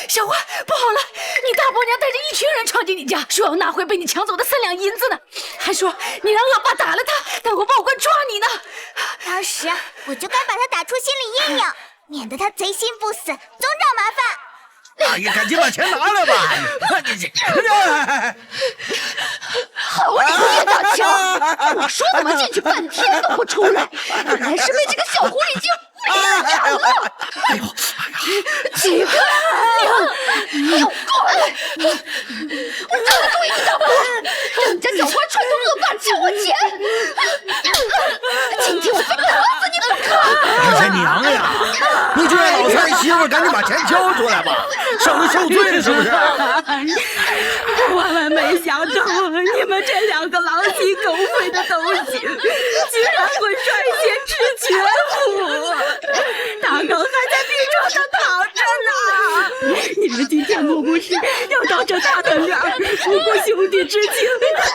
小花，不好了！你大伯娘带着一群人闯进你家，说要拿回被你抢走的3两银子呢，还说你让老爸打了他，待会报官抓你呢。当时我就该把他打出心理阴影，免得他贼心不死，总找麻烦。大爷，赶紧把钱拿来吧！好你个叶大强！我说怎么进去半天都不出来，原来是被这个小狐狸精喂了养了。哎呦，几个娘，过来！我这么对你的吗？让你家小花串通恶霸抢我钱！今天我非打死你不可！哎娘呀！你就让老三媳妇赶紧把钱交出来吧，省得受罪是不是？万万没想到，你们这2个狼心狗肺的东西，居然会率先吃全府！大狗还在病床上躺着呢，你们今天莫不是要当着他的面不顾兄弟之情，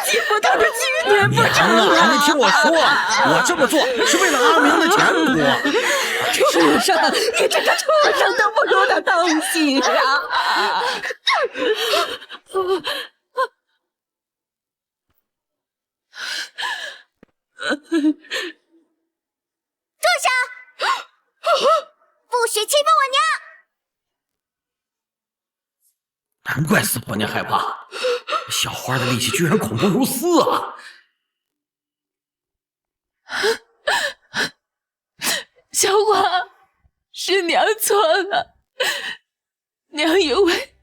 欺负他的妻女不成啊？还没听我说，我这么做是为了阿明的前途。畜生，你这个畜生都不如的东西啊！住手！不许欺负我娘！难怪四婆娘害怕，小花的力气居然恐怖如斯啊！小花，是娘错了，娘以为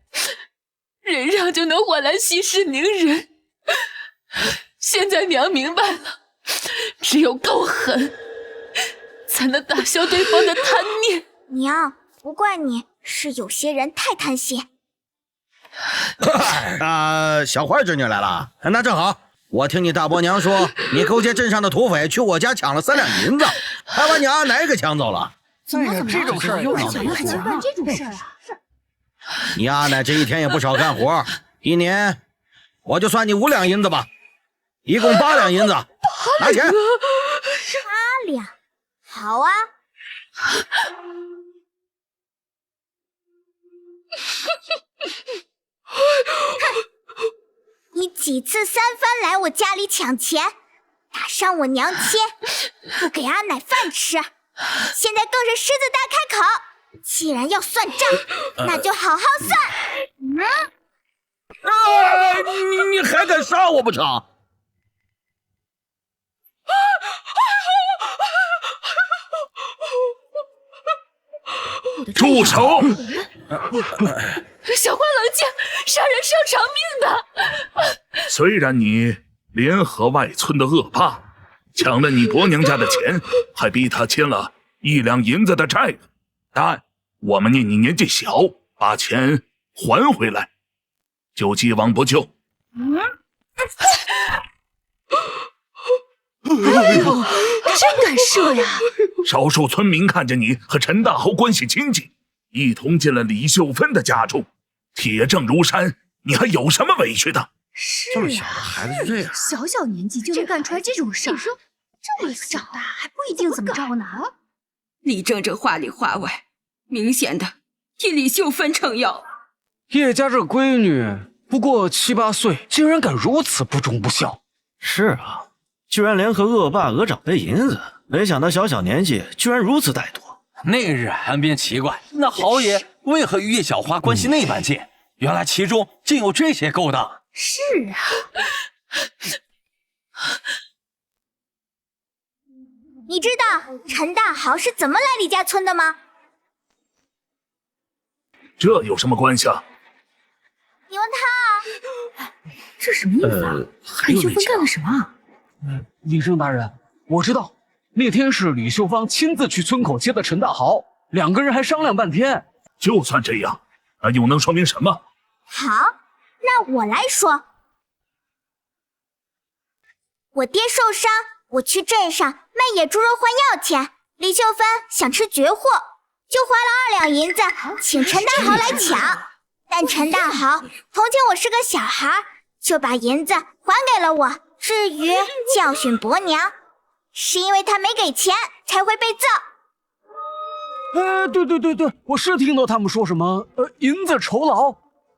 忍让就能换来息事宁人，现在娘明白了，只有够狠，才能打消对方的贪念。娘，不怪你，是有些人太贪心。小花侄女来了，那正好。我听你大伯娘说，你勾结镇上的土匪去我家抢了3两银子，还把你阿奶给抢走了。怎么这种事儿又是怎么还能办这种事儿啊？你阿奶这一天也不少干活，1年我就算你5两银子吧，一共8两银子，拿钱。8两，好啊。你几次3番来我家里抢钱，打伤我娘亲，不给阿奶饭吃，现在更是狮子大开口。既然要算账，那就好好算。你还敢杀我不成？住手！小花冷静，杀人是要偿命的。虽然你联合外村的恶霸，抢了你伯娘家的钱，还逼他欠了1两银子的债，但我们念你年纪小，把钱还回来，就既往不咎。哎呦，真敢射呀！少数村民看着你和陈大豪关系亲近，一同进了李秀芬的家中，铁证如山，你还有什么委屈的？是这么小的孩子就这样，小小年纪就能干出来这种事儿，你说这么长大还不一定怎么着呢？李正正话里话外，明显的替李秀芬撑腰。叶家这闺女不过7、8岁，竟然敢如此不忠不孝。是啊，居然联合恶霸讹长辈银子，没想到小年纪居然如此歹毒。那日岸边奇怪，那豪爷为何与叶小花关系那般近？原来其中竟有这些勾当。是啊。你知道陈大豪是怎么来李家村的吗？这有什么关系啊？你问他啊。这什么意思啊？李秀芬干了什么？李正大人，我知道，那天是李秀芳亲自去村口接的陈大豪，2个人还商量半天。就算这样，那又能说明什么？好，那我来说。我爹受伤，我去镇上卖野猪肉换药钱，李秀芬想吃绝货，就花了2两银子请陈大豪来抢。但陈大豪同情我是个小孩，就把银子还给了我。至于教训伯娘，是因为他没给钱才会被揍。对，我是听到他们说什么银子酬劳。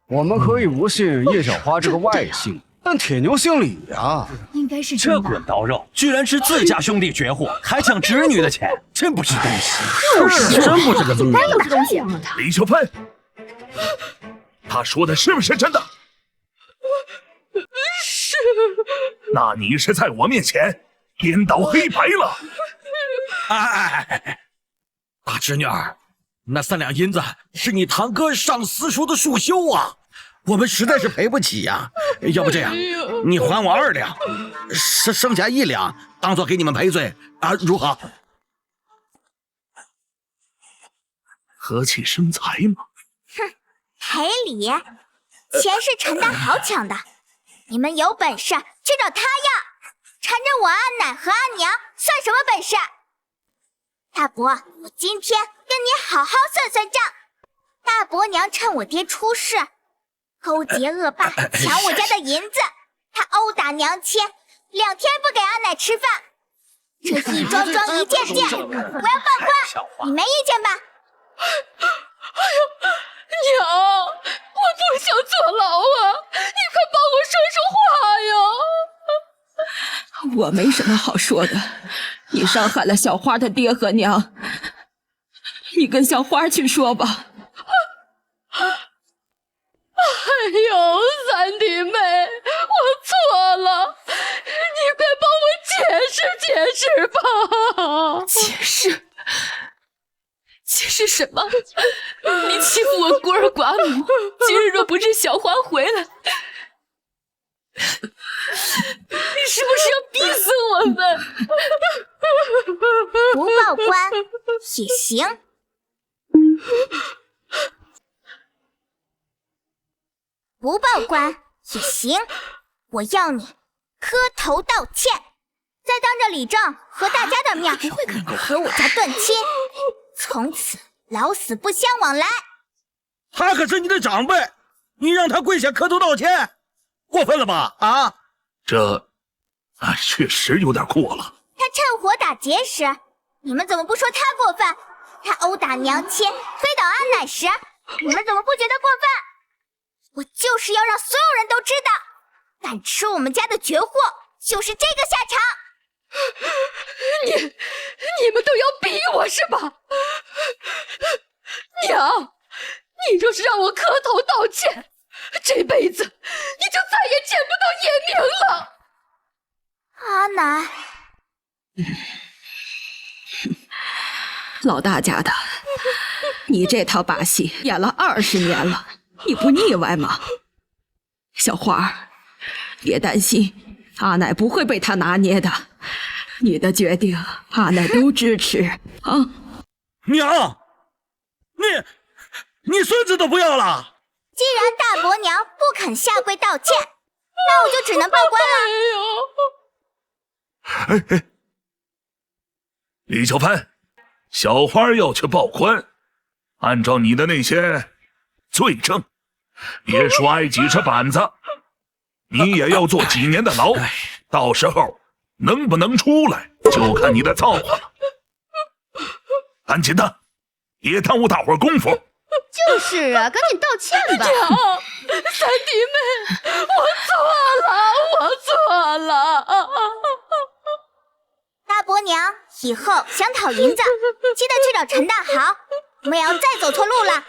我们可以不信叶小花这个外姓，但铁牛姓李呀。应该是这滚刀肉，居然吃自家兄弟绝货，还抢侄女的钱，真不是东西。真不是个东西。哪有这东西？李秀芬，他说的是不是真的？是。那你是在我面前颠倒黑白了。哎，大侄女儿，那3两银子是你堂哥上私塾的束修啊，我们实在是赔不起呀。要不这样，你还我2两，剩下1两当做给你们赔罪啊，如何？和气生财嘛。哼，赔礼，钱是陈大豪抢的，你们有本事去找他要。缠着我阿奶和阿娘算什么本事？大伯，我今天跟你好好算算账。大伯娘趁我爹出事，勾结恶霸抢我家的银子，他殴打娘亲，2天不给阿奶吃饭，这一桩桩一件件，我要报官，你没意见吧？哎呦，娘，我不想坐牢啊，你快帮我说说话呀！我没什么好说的，你伤害了小花的爹和娘，你跟小花去说吧。哎呦，三弟妹，我错了，你快帮我解释解释吧。解释？解释什么？你欺负我孤儿寡母，今日若不是小花回来，你是不是要逼死我们？不报官也行。不报官也行，我要你磕头道歉，再当着李正和大家的面和我家断亲，从此老死不相往来。他可是你的长辈，你让他跪下磕头道歉，过分了吧？啊，这确实有点过了。他趁火打劫时，你们怎么不说他过分？他殴打娘亲、推倒阿奶时，你们怎么不觉得过分？我就是要让所有人都知道，敢吃我们家的绝货，就是这个下场。你们都要逼我是吧？娘，你若是让我磕头道歉，这辈子你就再也见不到叶明了。阿奶，老大家的，你这套把戏演了20年了，你不腻歪吗？小花，别担心，阿奶不会被他拿捏的。你的决定，阿奶都支持啊！娘，你孙子都不要了。既然大伯娘不肯下跪道歉，那我就只能报官了。李小潘，小花要去报官，按照你的那些罪证，别说挨几尺板子，你也要坐几年的牢，到时候能不能出来，就看你的造化了。赶紧的，别耽误大伙功夫。就是啊，赶紧道歉吧。三弟妹，我错了。大伯娘，以后想讨银子，记得去找陈大豪，不要再走错路了。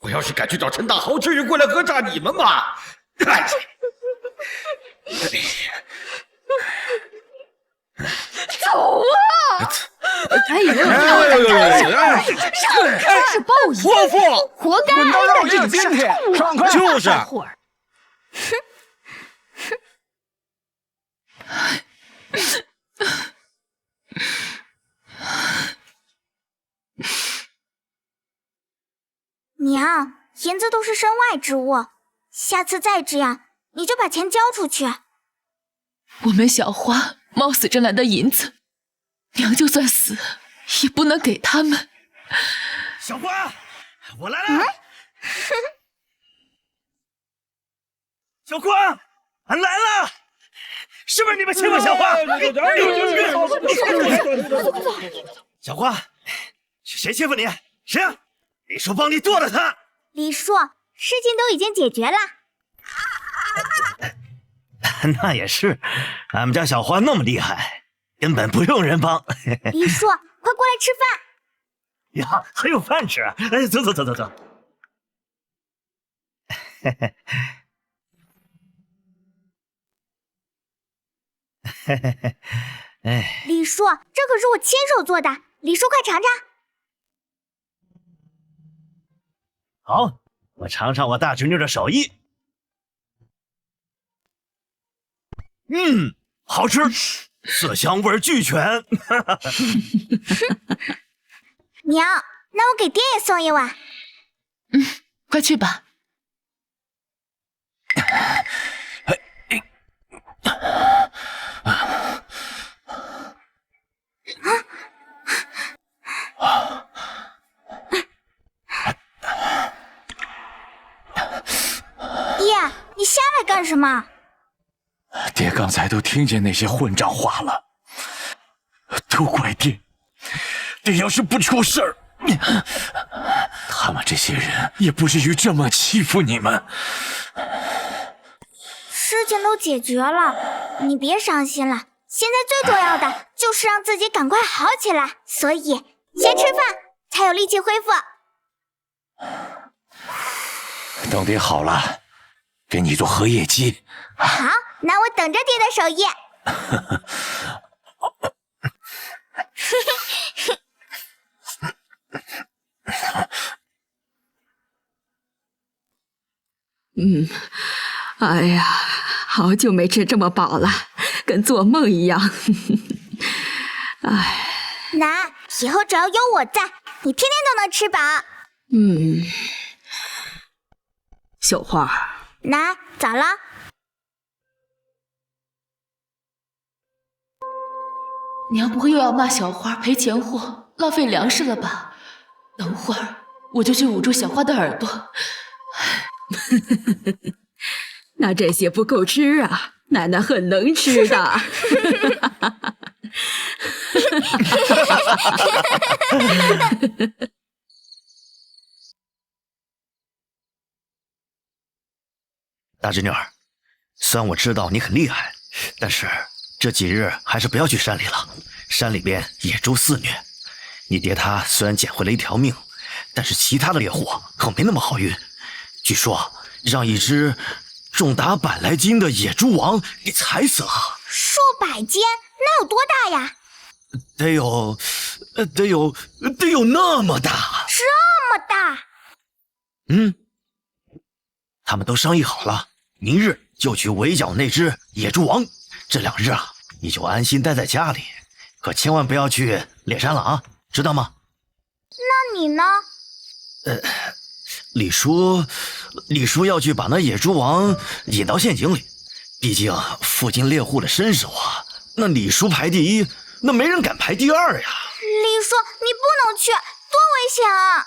我要是敢去找陈大豪，至于过来讹诈你们吗？走啊！哎呦，这是报应，泼妇，活该！滚到让这个今天上课就是。娘，银子都是身外之物，下次再这样，你就把钱交出去。我们小花冒死挣来的银子，娘就算死也不能给他们。小花，我来了。小花，俺来了，是不是你们欺负小花？小花，是谁欺负你？谁啊？李叔帮你剁了他。李叔，事情都已经解决了。那也是，俺们家小花那么厉害，根本不用人帮。李叔，快过来吃饭。呀，还有饭吃？哎，走。哎，李叔，这可是我亲手做的，李叔快尝尝。好，我尝尝我大侄女的手艺。好吃，色香味俱全。娘，那我给爹也送一碗。快去吧。爹，你下来干什么？爹刚才都听见那些混账话了，都怪爹。爹要是不出事儿，他们这些人也不至于这么欺负你们。事情都解决了，你别伤心了。现在最重要的就是让自己赶快好起来，所以先吃饭，才有力气恢复。等爹好了，给你做荷叶鸡。好，那我等着爹的手艺。哎呀，好久没吃这么饱了，跟做梦一样。哎，奶，以后只要有我在，你天天都能吃饱。小花，奶，早了。娘不会又要骂小花赔钱货、浪费粮食了吧？等会儿我就去捂住小花的耳朵。那这些不够吃啊，奶奶很能吃的。大侄女儿，虽然我知道你很厉害，但是这几日还是不要去山里了。山里边野猪肆虐，你爹他虽然捡回了一条命，但是其他的猎户可没那么好运。据说让一只重达100来斤的野猪王给踩死了。数百斤，那有多大呀？得有那么大。这么大？他们都商议好了，明日就去围剿那只野猪王。这2日啊，你就安心待在家里，可千万不要去猎山了啊，知道吗？那你呢？李叔要去把那野猪王引到陷阱里，毕竟附近猎户的身手啊，那李叔排第一，那没人敢排第2呀。李叔，你不能去，多危险啊！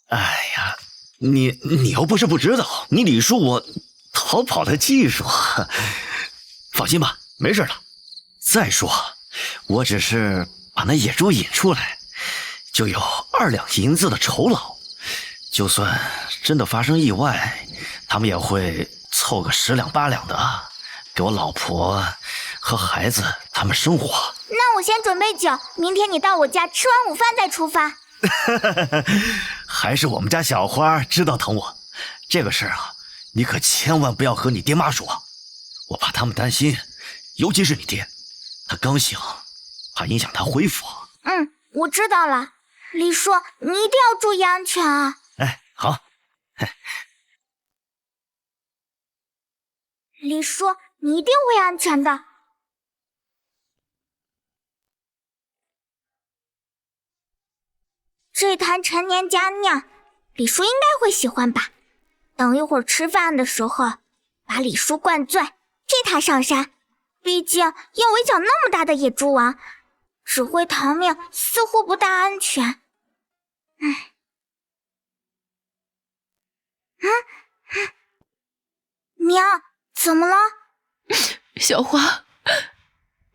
哎呀，你又不是不知道，你李叔我逃跑的技术，放心吧，没事的。再说，我只是把那野猪引出来，就有2两银子的酬劳。就算真的发生意外，他们也会凑个10两8两的，给我老婆和孩子他们生活。那我先准备酒，明天你到我家吃完午饭再出发。还是我们家小花知道疼我，这个事儿啊，你可千万不要和你爹妈说，我怕他们担心，尤其是你爹，他刚醒，怕影响他恢复。我知道了，李叔，你一定要注意安全啊！哎，好。李叔，你一定会安全的。这坛陈年佳酿，李叔应该会喜欢吧？等一会儿吃饭的时候，把李叔灌醉，替他上山。毕竟要围剿那么大的野猪王，指挥逃命似乎不大安全。娘，怎么了？小花，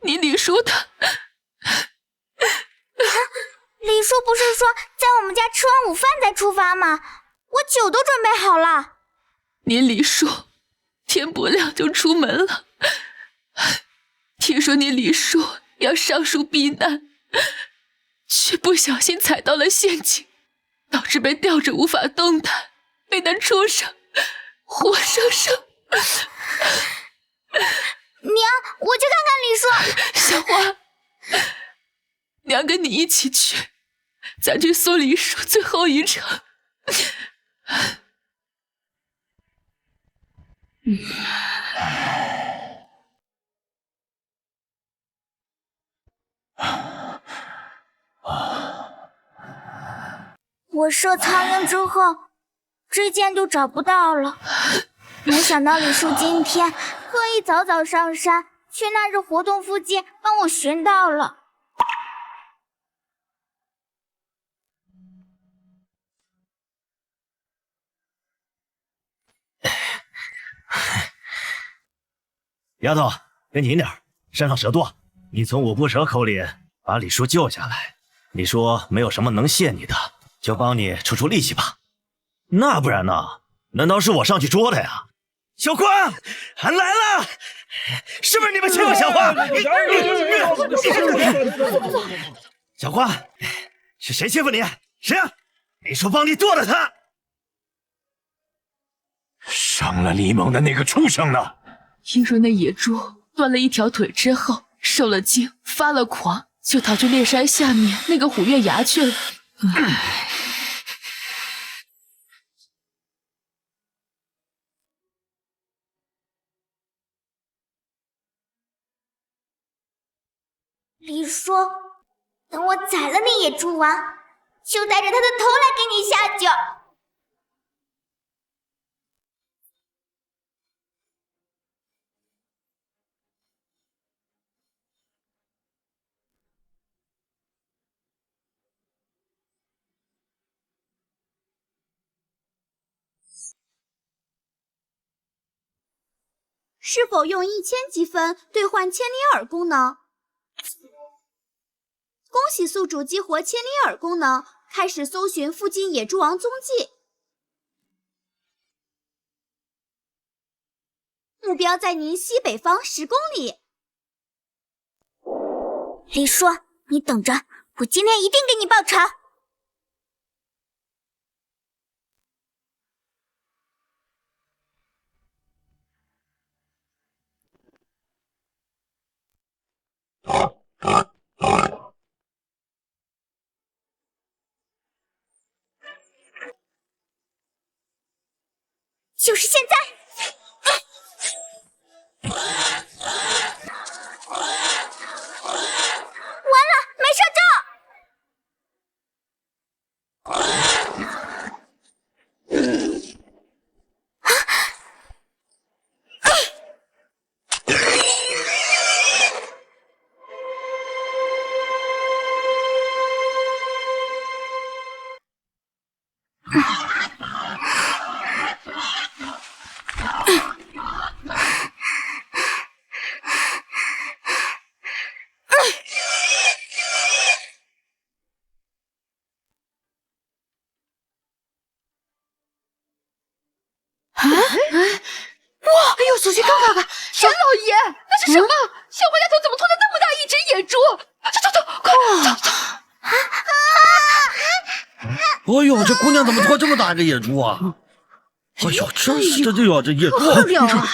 你李叔他……李叔不是说在我们家吃完午饭再出发吗？我酒都准备好了。你李叔天不亮就出门了，听说你李叔要上树避难，却不小心踩到了陷阱，导致被吊着无法动弹，被那畜生活生生……娘，我去看看李叔。小花，娘跟你一起去，咱去送李叔最后一程。我射苍蝇之后，这件就找不到了。没想到李叔今天特意早早上山，去那日活动附近帮我寻到了。丫头，跟紧点，山上蛇多。你从五步蛇口里把李叔救下来，你说没有什么能谢你的，就帮你出出力气吧。那不然呢？难道是我上去捉他呀？小花，俺来了！是不是你们欺负小花？小花，是谁欺负你？谁啊？李叔帮你剁了他。伤了李猛的那个畜生呢？听说那野猪断了一条腿之后，受了惊，发了狂，就逃去猎山下面那个虎月崖去了。李叔，等我宰了那野猪王，就带着他的头来给你下酒。是否用1000积分兑换千里耳功能？恭喜宿主激活千里耳功能，开始搜寻附近野猪王踪迹。目标在您西北方10公里。李叔，你等着，我今天一定给你报仇。就是现在！完了，没射中！哎呦，小心看看看！天老爷，那是什么？小花丫头怎么拖着那么大一只野猪？走，快走！哎呦，这姑娘怎么拖这么大个野猪啊？哎呦，这野猪不了啊！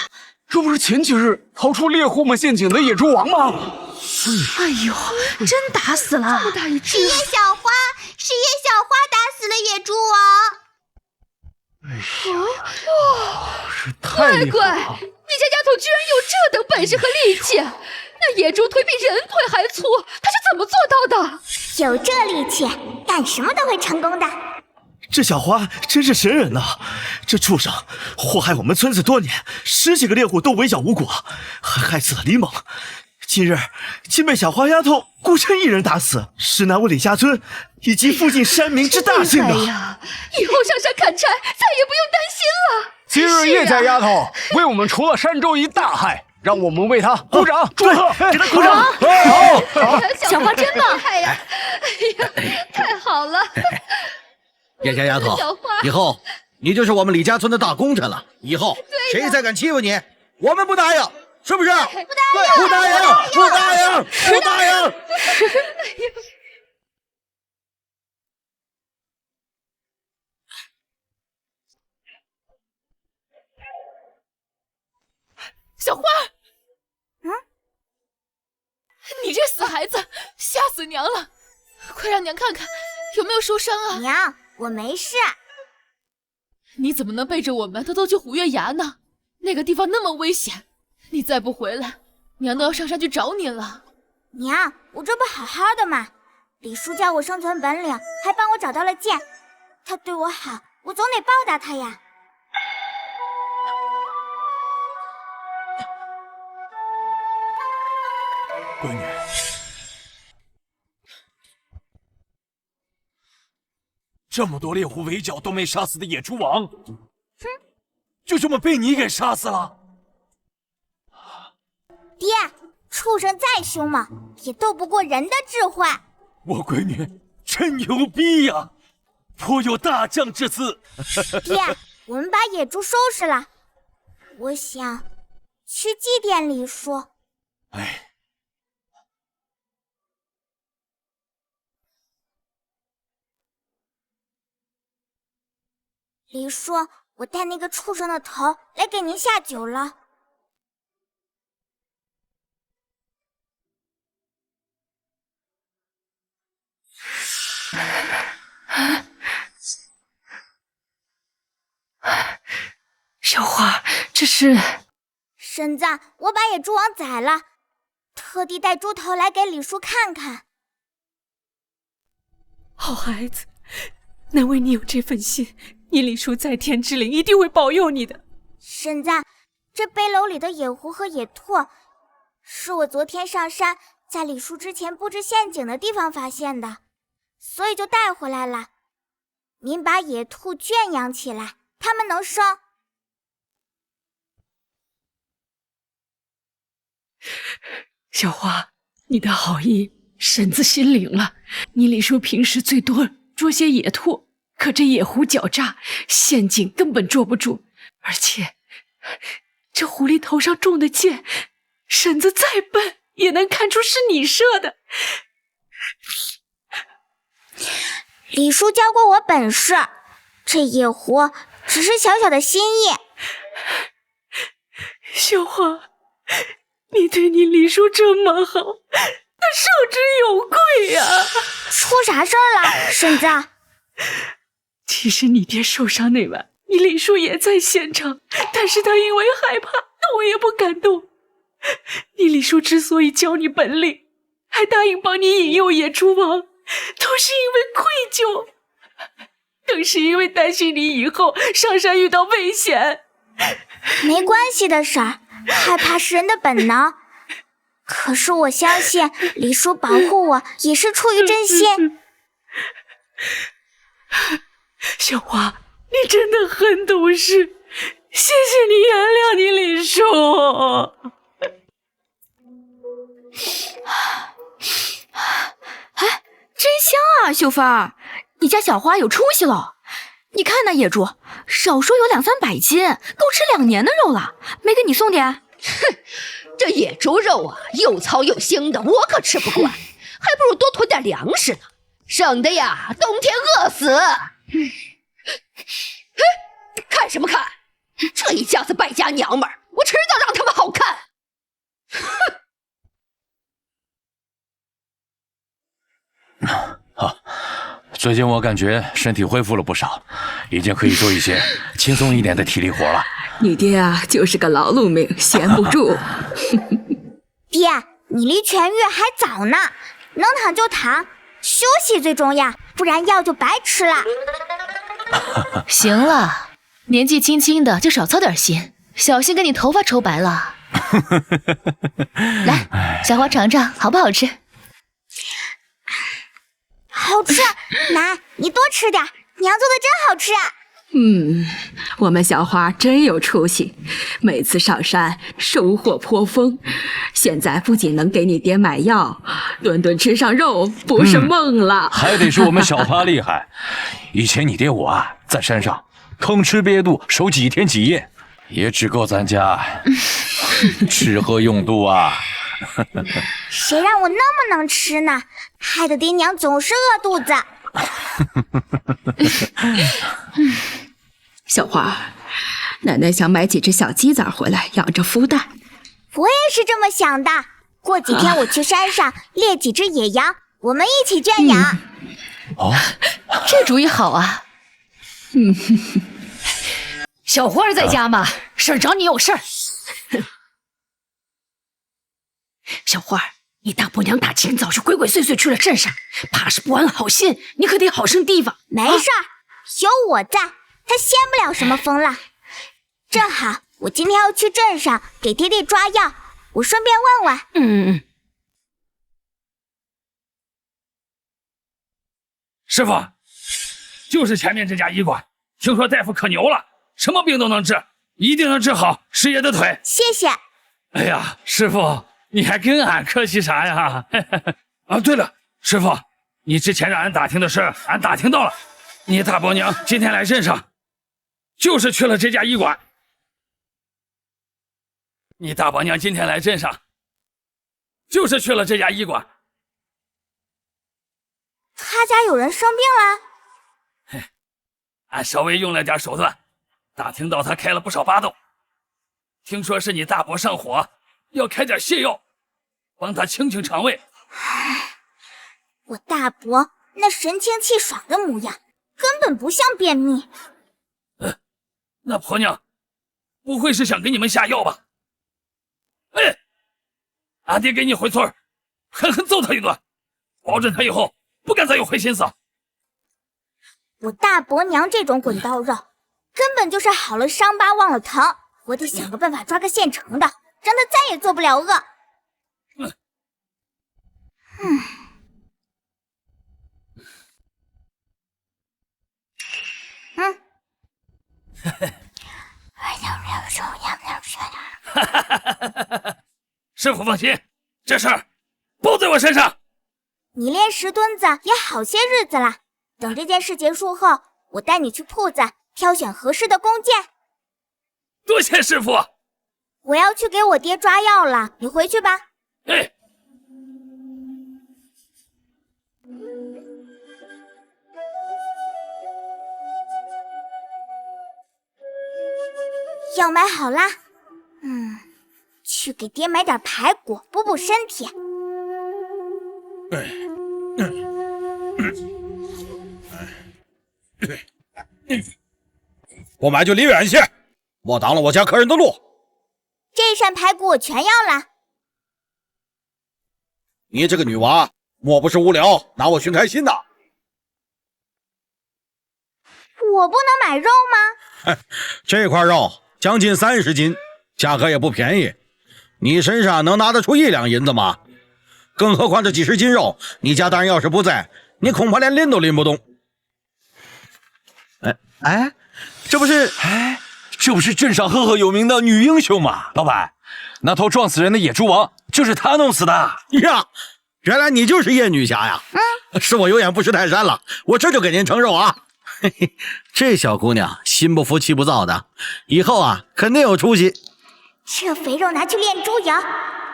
这不是前几日逃出猎户们陷阱的野猪王吗？哎呦，真打死了！这么大一只！是叶小花打死了野猪王。哎呀，这太厉害了！乖，你家丫头居然有这等本事和力气！那野猪腿比人腿还粗，她是怎么做到的？有这力气，干什么都会成功的。这小花真是神人呐！这畜生祸害我们村子多年，10几个猎户都围剿无果，还害死了李猛。今日竟被小花丫头孤身一人打死，实乃我李家村以及附近山民之大幸啊！以后上山砍柴再也不用担心了。今日叶家丫头为我们除了山州一大害，让我们为她鼓掌祝贺，给她鼓掌！好，小花真棒！哎呀，太好了！叶家丫头，以后你就是我们李家村的大功臣了。以后谁再敢欺负你，我们不答应，是不是？不答应！小花，你这死孩子，吓死娘了！快让娘看看有没有受伤啊！娘，我没事。你怎么能背着我们偷偷去虎月崖呢？那个地方那么危险，你再不回来，娘都要上山去找你了。娘，我这不好好的吗？李叔教我生存本领，还帮我找到了剑，他对我好，我总得报答他呀。闺女，这么多猎户围剿都没杀死的野猪王，就这么被你给杀死了？爹，畜生再凶猛，也斗不过人的智慧。我闺女真牛逼呀，颇有大将之姿。爹，我们把野猪收拾了，我想去祭奠李叔。哎。李叔，我带那个畜生的头来给您下酒了。小花，这是……婶子，我把野猪王宰了，特地带猪头来给李叔看看。好孩子，难为你有这份心。你李叔在天之灵一定会保佑你的。婶子，这背篓里的野狐和野兔，是我昨天上山在李叔之前布置陷阱的地方发现的，所以就带回来了。您把野兔圈养起来，它们能生。小花，你的好意，婶子心领了。你李叔平时最多捉些野兔，可这野狐狡诈，陷阱根本捉不住。而且这狐狸头上中的箭，婶子再笨也能看出是你射的。李叔教过我本事，这野狐只是小小的心意。小花，你对你李叔这么好，他受之有愧呀。出啥事儿了，婶子？其实你爹受伤那晚，你李叔也在现场，但是他因为害怕，动也不敢动。你李叔之所以教你本领，还答应帮你引诱野猪王，都是因为愧疚，更是因为担心你以后上山遇到危险。没关系的婶儿，害怕是人的本能。可是我相信李叔保护我也是出于真心。小花，你真的很懂事，谢谢你原谅你李叔。哎，真香啊，秀芬儿，你家小花有出息了。你看那野猪，少说有200-300斤，够吃2年的肉了，没给你送点？哼，这野猪肉啊，又糙又腥的，我可吃不惯，还不如多囤点粮食呢，省得呀冬天饿死。看什么看？这一家子败家娘们儿，我迟早让他们好看。好，最近我感觉身体恢复了不少，已经可以做一些轻松一点的体力活了。你爹啊，就是个劳碌命，闲不住。爹，你离痊愈还早呢，能躺就躺，休息最重要，不然药就白吃了。行了，年纪轻轻的就少操点心，小心给你头发抽白了。来，小花尝尝好不好吃？好吃，奶，你多吃点，娘做的真好吃。我们小花真有出息，每次上山收获颇丰。现在不仅能给你爹买药，顿顿吃上肉不是梦了。还得是我们小花厉害。以前你爹我啊，在山上吭哧憋肚守几天几夜，也只够咱家吃喝用度啊。谁让我那么能吃呢？害得爹娘总是饿肚子。小花，奶奶想买几只小鸡仔回来养着孵蛋。我也是这么想的。过几天我去山上猎几只野羊，我们一起圈养。哦，这主意好啊。小花在家吗？婶找你有事儿。小花，你大伯娘大清早就鬼鬼祟祟去了镇上，怕是不安好心，你可得好生提防。没事儿，有我在，他掀不了什么风浪。正好我今天要去镇上给爹爹抓药，我顺便问问。师傅，就是前面这家医馆，听说大夫可牛了，什么病都能治，一定能治好师爷的腿。谢谢。哎呀，师傅，你还跟俺客气啥呀？啊，对了，师傅，你之前让俺打听的事儿，俺打听到了。你大伯娘今天来镇上，就是去了这家医馆。你大伯娘今天来镇上，就是去了这家医馆。他家有人生病了？俺稍微用了点手段，打听到他开了不少巴豆。听说是你大伯上火，要开点泻药，帮他清清肠胃。我大伯那神清气爽的模样，根本不像便秘。那婆娘不会是想给你们下药吧？哎，俺爹给你回村狠狠揍他一顿，保准他以后不敢再有坏心思。我大伯娘这种滚刀肉，根本就是好了伤疤忘了疼。我得想个办法抓个现成的，让他再也做不了恶。师傅放心，这事儿包在我身上。你练石墩子也好些日子了，等这件事结束后，我带你去铺子挑选合适的弓箭。多谢师傅。我要去给我爹抓药了，你回去吧。哎。药买好啦，去给爹买点排骨补补身体。不买就离远些，莫挡了我家客人的路。这扇排骨我全要了。你这个女娃，莫不是无聊拿我寻开心呐？我不能买肉吗？这块肉将近30斤，价格也不便宜。你身上能拿得出1两银子吗？更何况这几十斤肉，你家大人要是不在，你恐怕连拎都拎不动。这不是镇上赫赫有名的女英雄吗？老板，那头撞死人的野猪王就是她弄死的呀！原来你就是叶女侠呀！是我有眼不识泰山了，我这就给您盛肉啊！嘿嘿，这小姑娘心不服气不躁的，以后啊肯定有出息。这肥肉拿去炼猪油，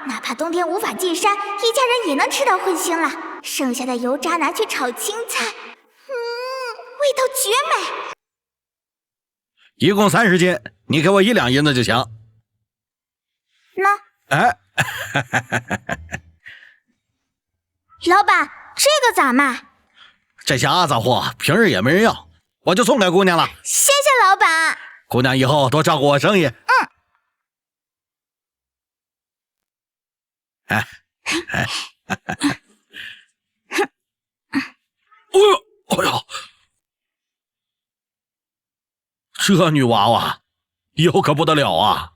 哪怕冬天无法进山，一家人也能吃到荤腥了。剩下的油渣拿去炒青菜，味道绝美。一共30斤，你给我1两银子就行。那，哎，老板，这个咋卖？这些阿杂货平日也没人要，我就送给姑娘了。谢谢老板。姑娘以后多照顾我生意。哎，哎呦，这女娃娃以后可不得了啊！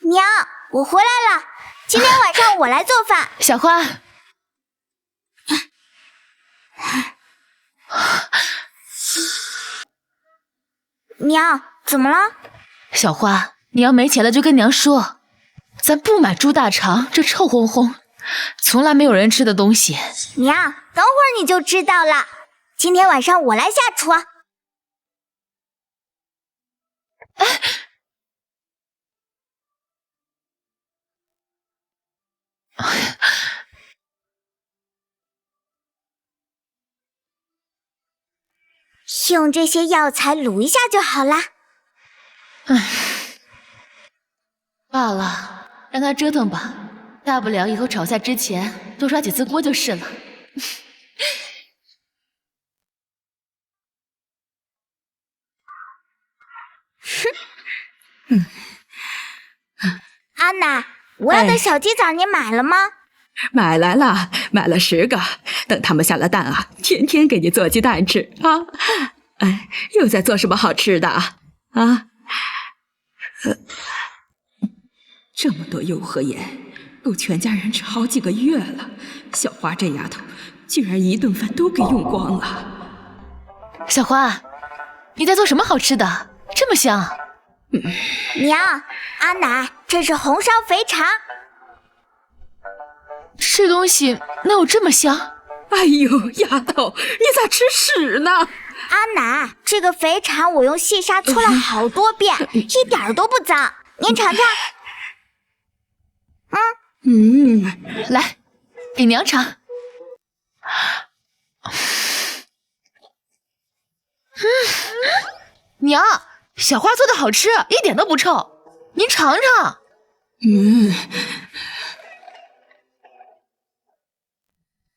娘，我回来了，今天晚上我来做饭。小花，娘，怎么了？小花，你要没钱了就跟娘说，咱不买猪大肠，这臭烘烘，从来没有人吃的东西。娘，等会儿你就知道了。今天晚上我来下厨。用这些药材卤一下就好啦。罢了，让他折腾吧，大不了以后炒菜之前多刷几次锅就是了。安娜，我要的小鸡仔你买了吗？买来了，买了10个。等他们下了蛋啊，天天给你做鸡蛋吃啊！哎，又在做什么好吃的啊？这么多油和盐，够全家人吃好几个月了。小花这丫头，居然一顿饭都给用光了。小花，你在做什么好吃的？这么香！娘，阿奶，这是红烧肥肠。这东西哪有这么香？哎呦，丫头，你咋吃屎呢？阿奶，这个肥肠我用细沙搓了好多遍，一点都不脏。您尝尝。来，给娘尝。娘，小花做的好吃，一点都不臭，您尝尝。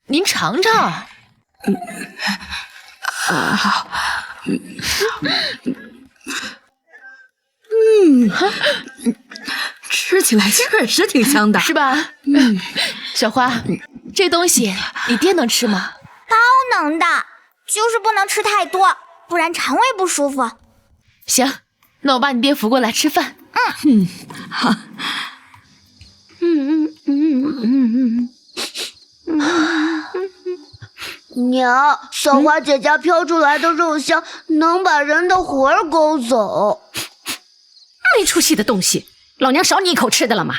您尝尝。吃起来确实挺香的，是吧？小花，这东西你爹能吃吗？都能的，就是不能吃太多，不然肠胃不舒服。行，那我把你爹扶过来吃饭。好。娘，小花姐家飘出来的肉香能把人的魂儿勾走。没出息的东西，老娘少你一口吃的了吗？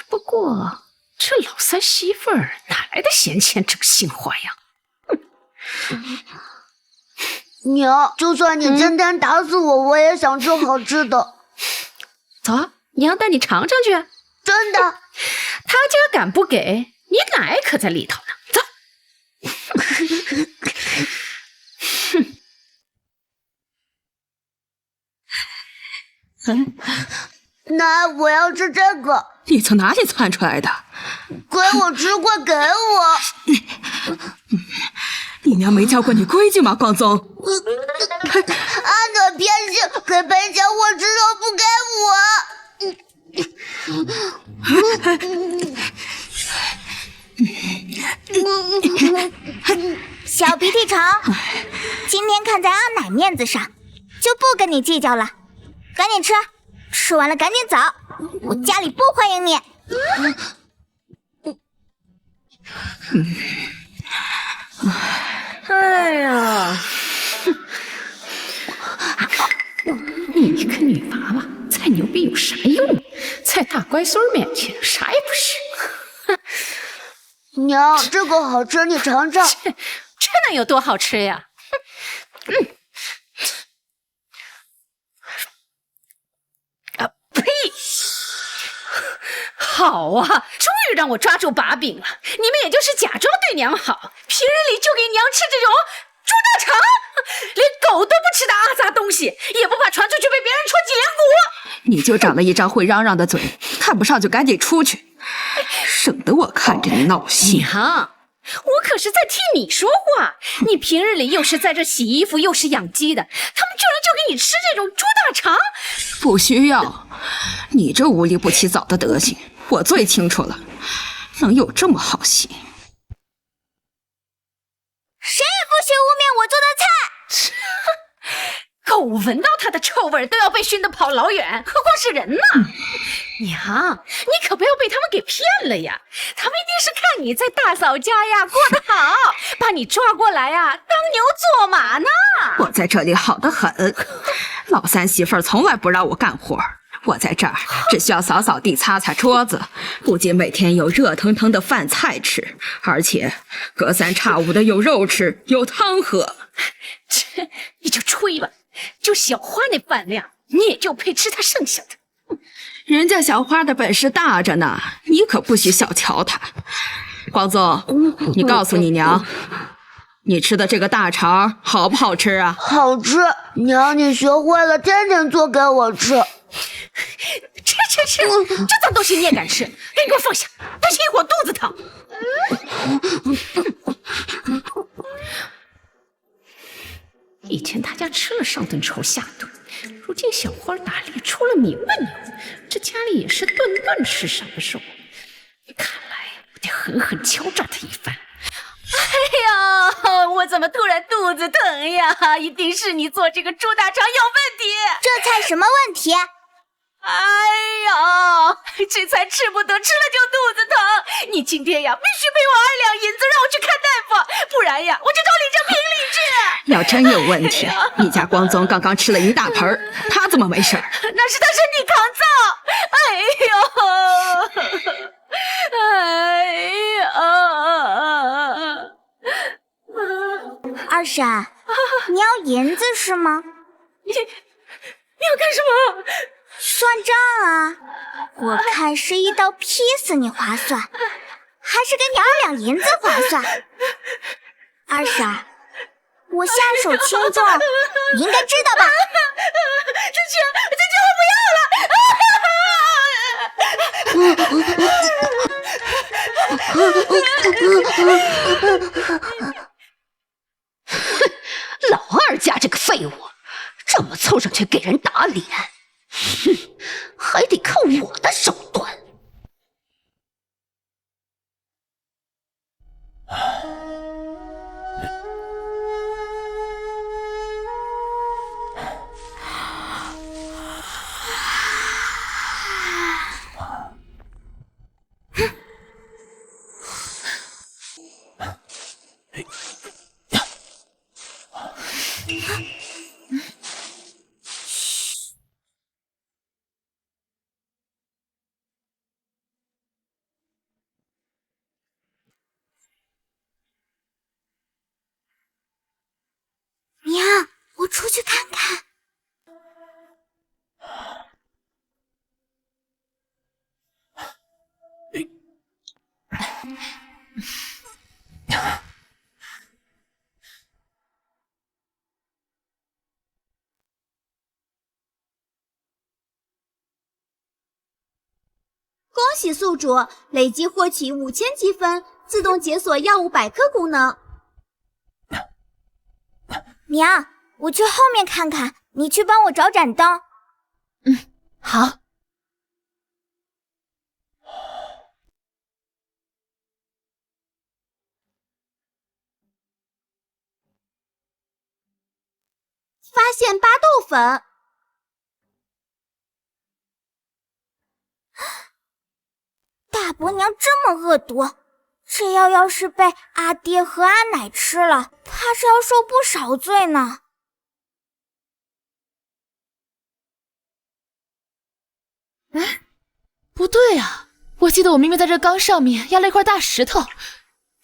不过这老三媳妇儿哪来的闲钱整新花样？娘，就算你今天打死我，我也想吃好吃的。走，娘带你尝尝去。真的？他家敢不给，你奶可在里头呢。走。奶，我要吃这个。你从哪里窜出来的？给我吃，快给我！你娘没教过你规矩吗，光宗？阿奶偏心，给赔钱我吃肉不给我。小鼻涕虫，今天看在阿奶面子上，就不跟你计较了。赶紧吃，吃完了赶紧走，我家里不欢迎你。哎呀，你一个女娃娃，再牛逼有啥用？在大乖孙面前啥也不是。娘，这个好吃，你尝尝。这能有多好吃呀？呸！好啊，终于让我抓住把柄了。你们也就是假装对娘好，平日里就给娘吃这种猪大肠，连狗都不吃的阿杂东西，也不怕传出去被别人戳脊梁骨。你就长了一张会嚷嚷的嘴，看不上就赶紧出去，省得我看着你闹心。娘，我可是在替你说话。你平日里又是在这洗衣服，又是养鸡的，他们居然就给你吃这种猪大肠？不需要，你这无利不起早的德行，我最清楚了，能有这么好心？谁也不许污蔑我做的菜！狗闻到它的臭味都要被熏得跑老远，何况是人呢？娘，你可不要被他们给骗了呀！他们一定是看你在大嫂家呀过得好，把你抓过来呀当牛做马呢。我在这里好得很，老三媳妇儿从来不让我干活，我在这儿只需要扫扫地、擦擦桌子，不仅每天有热腾腾的饭菜吃，而且隔三差五的有肉吃、有汤喝。这你就吹吧，就小花那饭量，你也就配吃她剩下的。人家小花的本事大着呢，你可不许小瞧她。光宗，你告诉你娘，你吃的这个大肠好不好吃啊？好吃，娘你学会了，天天做给我吃。吃，这脏东西你也敢吃？赶紧给我放下，担心一会儿肚子疼。以前他家吃了上顿臭下顿，如今小花打猎出了名的牛，这家里也是顿顿吃上的肉。看来我得狠狠敲诈他一番。哎呀，我怎么突然肚子疼呀？一定是你做这个猪大肠有问题。这菜什么问题？哎呀，这菜吃不得，吃了就肚子疼。你今天呀，必须赔我2两银子，让我去看大夫，不然呀，我就找李正平理治。要真有问题，你家光宗刚刚吃了一大盆儿，他怎么没事？那是他身体抗造。二婶，你要银子是吗？你要干什么？算账啊！我看是一刀劈死你划算，还是给你2两银子划算？二婶，我下手轻重，你应该知道吧？这钱我不要了！老二家这个废物，这么凑上去给人打脸，哼，还得靠我的手段。娘，我出去看看。恭喜宿主累计获取5000积分，自动解锁药物百科功能。娘，我去后面看看，你去帮我找盏灯。好。发现巴豆粉。大伯娘这么恶毒，这药要是被阿爹和阿奶吃了，怕是要受不少罪呢。哎，不对啊，我记得我明明在这缸上面压了一块大石头，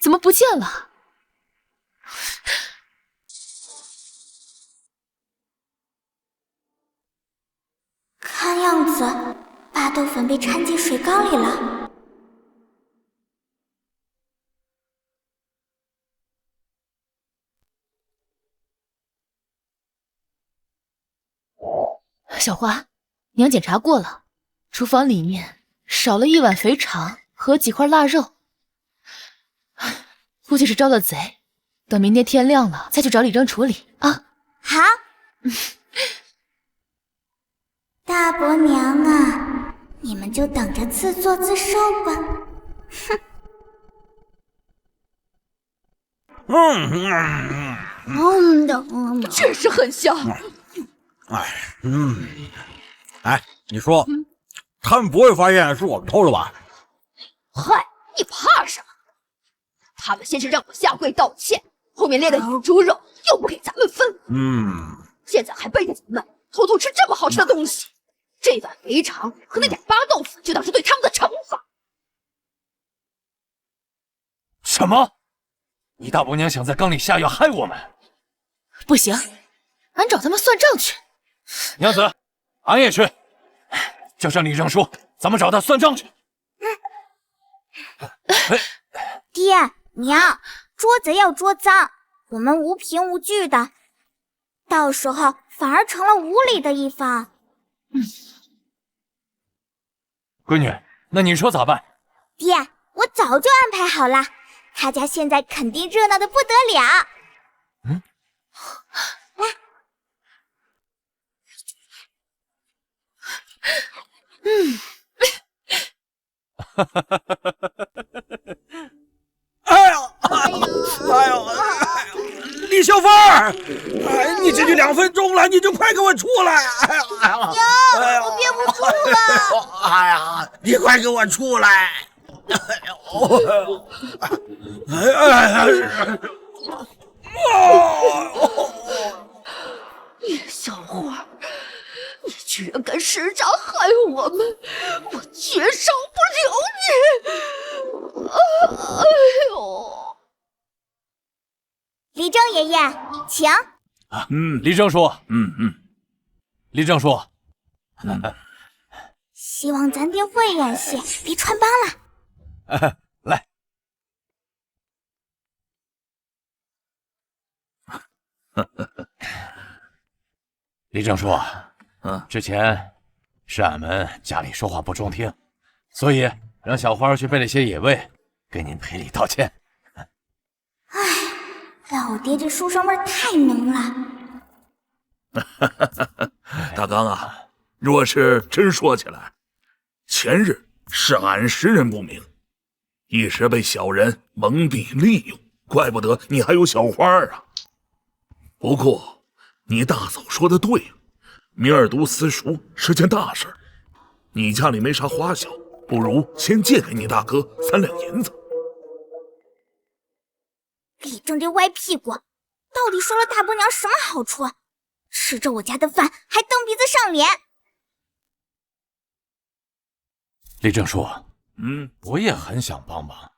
怎么不见了？看样子，巴豆粉被掺进水缸里了。小花，娘检查过了，厨房里面少了1碗肥肠和几块腊肉，估计是招了贼。等明天天亮了再去找李正处理啊。好。大伯娘啊，你们就等着自作自受吧。哼。确实很香。哎，你说，他们不会发现是我们偷的吧？嗨，你怕什么？他们先是让我下跪道歉，后面练的野猪肉又不给咱们分，现在还背着咱们偷偷吃这么好吃的东西。这碗肥肠和那点巴豆腐就当是对他们的惩罚。什么？你大伯娘想在缸里下药害我们？不行，俺找他们算账去。娘子，俺也去，叫上李正叔，咱们找他算账去。爹娘，捉贼要捉赃，我们无凭无据的，到时候反而成了无理的一方。闺女，那你说咋办？爹，我早就安排好了，他家现在肯定热闹的不得了。哎呦！李小凤儿，你进去2分钟了，你就快给我出来！娘，我憋不住了！哎呀，你快给我出来！小花，你居然敢施诈害我们，我绝杀不了你！哎呦！李正爷爷，请。李正叔，李正叔，希望咱爹会演戏，别穿帮了。来。李正叔，之前是俺们家里说话不中听，所以让小花去背了些野味，给您赔礼道歉。老爹这书生味太浓了。大刚啊，若是真说起来，前日是俺识人不明，一时被小人蒙蔽利用，怪不得你还有小花啊。不过你大嫂说的对，明儿读私塾是件大事，你家里没啥花销，不如先借给你大哥3两银子。李正这歪屁股，到底收了大伯娘什么好处？吃着我家的饭还蹬鼻子上脸。李正叔，我也很想帮忙，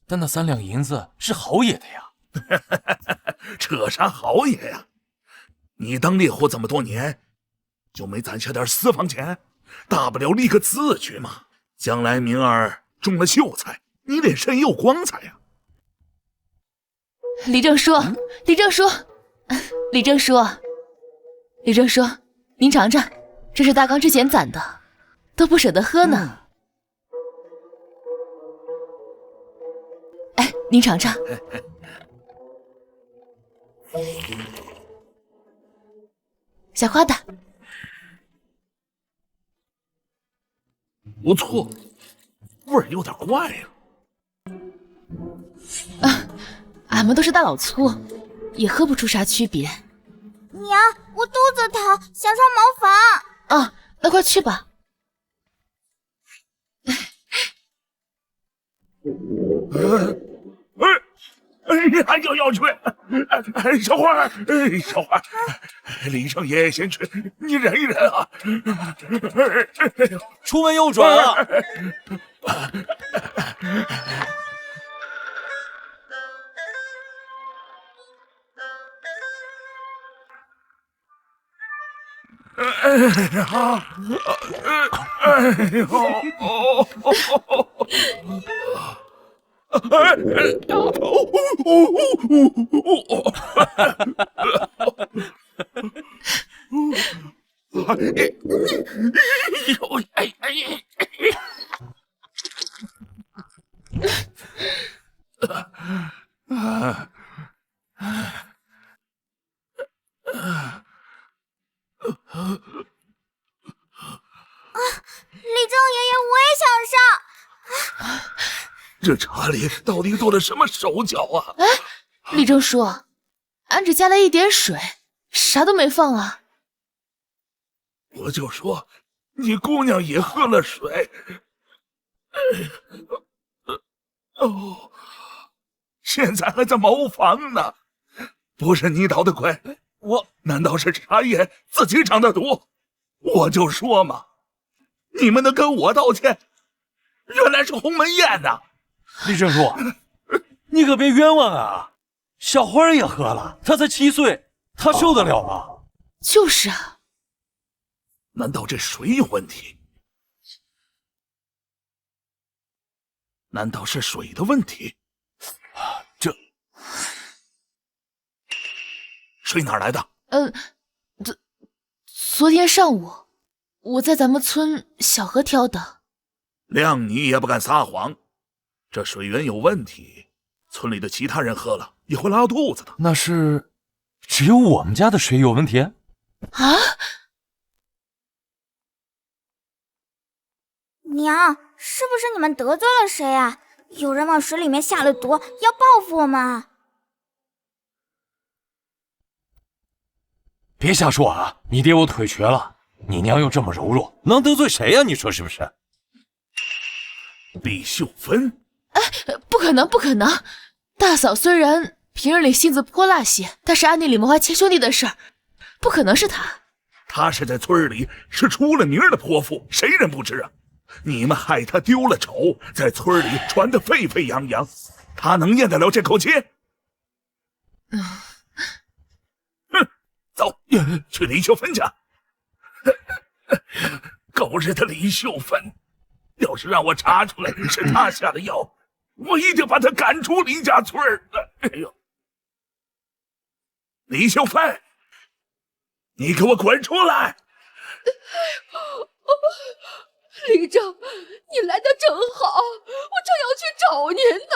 但那3两银子是侯爷的呀。扯啥侯爷呀？你当猎户这么多年，就没攒下点私房钱？大不了立个字据嘛，将来明儿中了秀才，你脸上又光彩呀。李正叔，李正叔，李正叔，李正叔，您尝尝，这是大刚之前攒的，都不舍得喝呢。哎，您尝尝。小花的不错，味儿有点怪呀。俺们都是大老粗，也喝不出啥区别。娘，我肚子疼，想上茅房。啊，那快去吧。你还就要去？小花，小花，李正爷爷先去，你忍一忍啊。出门右转啊！李正爷爷，我也想上。这茶里到底做了什么手脚啊？哎，李正叔，俺只加了一点水，啥都没放啊。我就说，你姑娘也喝了水。哦，现在还在茅房呢，不是你捣的鬼，难道是茶叶自己长的毒？我就说嘛，你们能跟我道歉，原来是鸿门宴呐！李正叔，你可别冤枉啊！小花也喝了，她才7岁，她受得了吗？就是啊，难道这水有问题？难道是水的问题？这水哪来的？昨天上午我在咱们村小河挑的。谅你也不敢撒谎，这水源有问题，村里的其他人喝了也会拉肚子的。那是只有我们家的水有问题啊？娘，是不是你们得罪了谁啊？有人往水里面下了毒，要报复我们。别瞎说啊！你爹我腿瘸了，你娘又这么柔弱，能得罪谁呀？你说是不是？李秀芬？不可能，不可能！大嫂虽然平日里性子泼辣些，但是暗地里谋害亲兄弟的事儿，不可能是她。她是在村里是出了名的泼妇，谁人不知啊？你们害她丢了丑，在村里传得沸沸扬扬，她能咽得了这口气？走，去李秀芬家。狗日的李秀芬，要是让我查出来是她下的药，我一定把她赶出李家村儿。哎呦，李秀芬，你给我滚出来！李正，你来的正好，我正要去找您呢。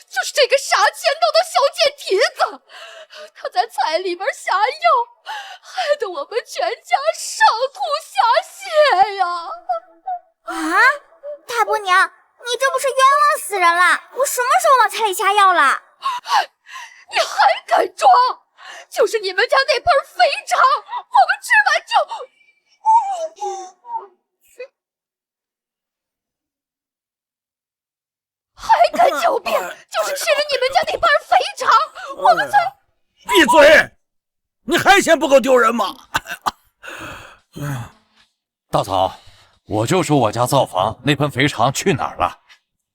就是这个杀千刀的小贱蹄子，他在菜里边下药，害得我们全家上吐下泻呀！啊，大伯娘，你这不是冤枉死人了？我什么时候往菜里下药了？你还敢装？就是你们家那盆肥肠，我们吃完就……还敢狡辩！就是吃了你们家那盘肥肠，我们才……闭嘴！你还嫌不够丢人吗？大嫂，我就说我家灶房那盆肥肠去哪儿了？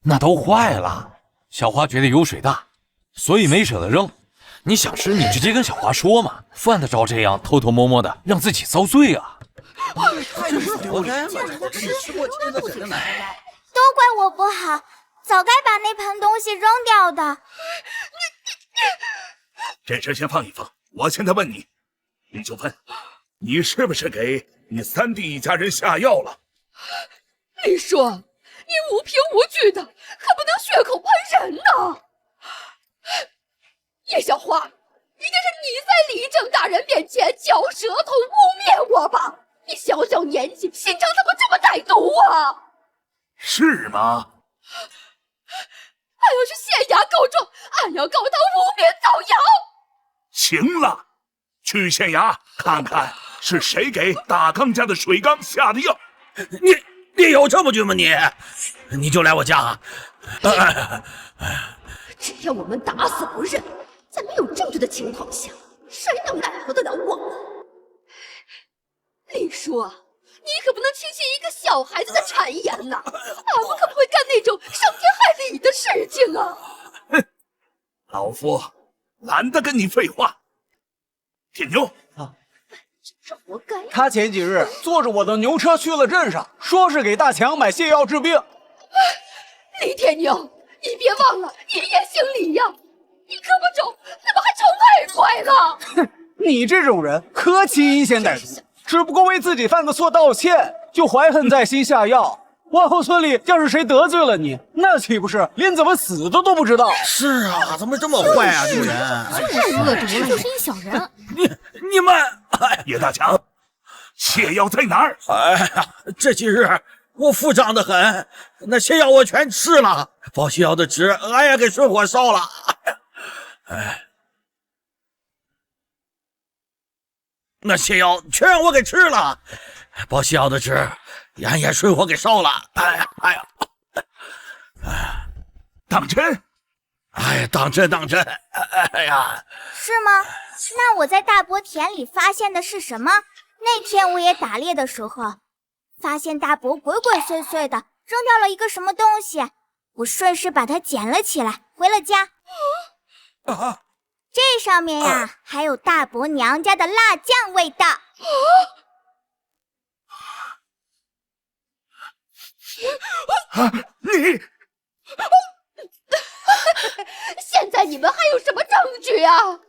那都坏了。小花觉得油水大，所以没舍得扔。你想吃，你直接跟小花说嘛，犯得着这样偷偷摸摸的让自己遭罪啊？都怪我不好，早该把那盆东西扔掉的。这事先放一放，我现在问你，李秀芬，你是不是给你三弟一家人下药了？李叔，你无凭无据的，可不能血口喷人呐！叶小花，一定是你在李正大人面前嚼舌头污蔑我吧？你小小年纪，心肠怎么这么歹毒啊？是吗？俺要去县衙告状，俺要告他污蔑造谣。行了，去县衙看看是谁给大刚家的水缸下的药。你有这么俊吗你就来我家。只要我们打死不认，在没有证据的情况下，谁能奈何得了我们？李叔，你可不能轻信一个小孩子的谗言呐！俺们可不会干那种伤天害理的事情啊！哼，老夫懒得跟你废话。铁牛这活该！他前几日坐着我的牛车去了镇上，说是给大强买泻药治病。李铁牛，你别忘了，你也姓李呀！你可不走，那么还成外快了。哼，你这种人何其阴险歹毒，只不过为自己犯的错道歉，就怀恨在心下药。往后村里要是谁得罪了你，那岂不是连怎么死的都不知道？是啊，怎么这么坏啊，这个人！就是恶毒了，就是一小人。你们，哎，叶大强，泻药在哪儿？哎呀，这几日我腹胀得很，那泻药我全吃了，包泻药的纸俺也给顺火烧了。哎，那泻药全让我给吃了，包泻药的纸俺也顺火给烧了。哎呀，当真？哎，当真。哎呀，是吗？那我在大伯田里发现的是什么？那天我也打猎的时候，发现大伯鬼鬼祟祟的扔掉了一个什么东西，我顺势把它捡了起来，回了家。这上面呀，还有大伯娘家的辣酱味道。你现在你们还有什么证据啊？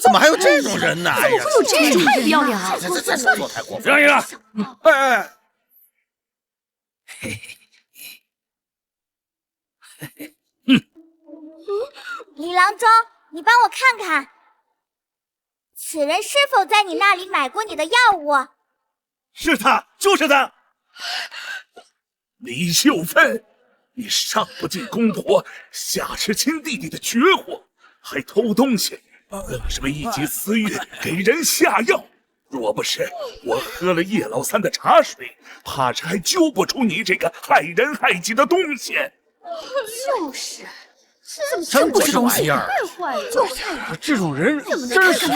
怎么还有这种人呢？哎呀，怎么会有这种太不要脸了！这说太过分。让一让！哎，李郎中，你帮我看看，此人是否在你那里买过你的药物？是他，就是他。李秀芬，你上不敬公婆，下吃亲弟弟的绝活，还偷东西，是为一己私欲给人下药。若不是我喝了叶老三的茶水，怕是还揪不出你这个害人害己的东西。就是，真不是东西，太坏了！就是这种人真是这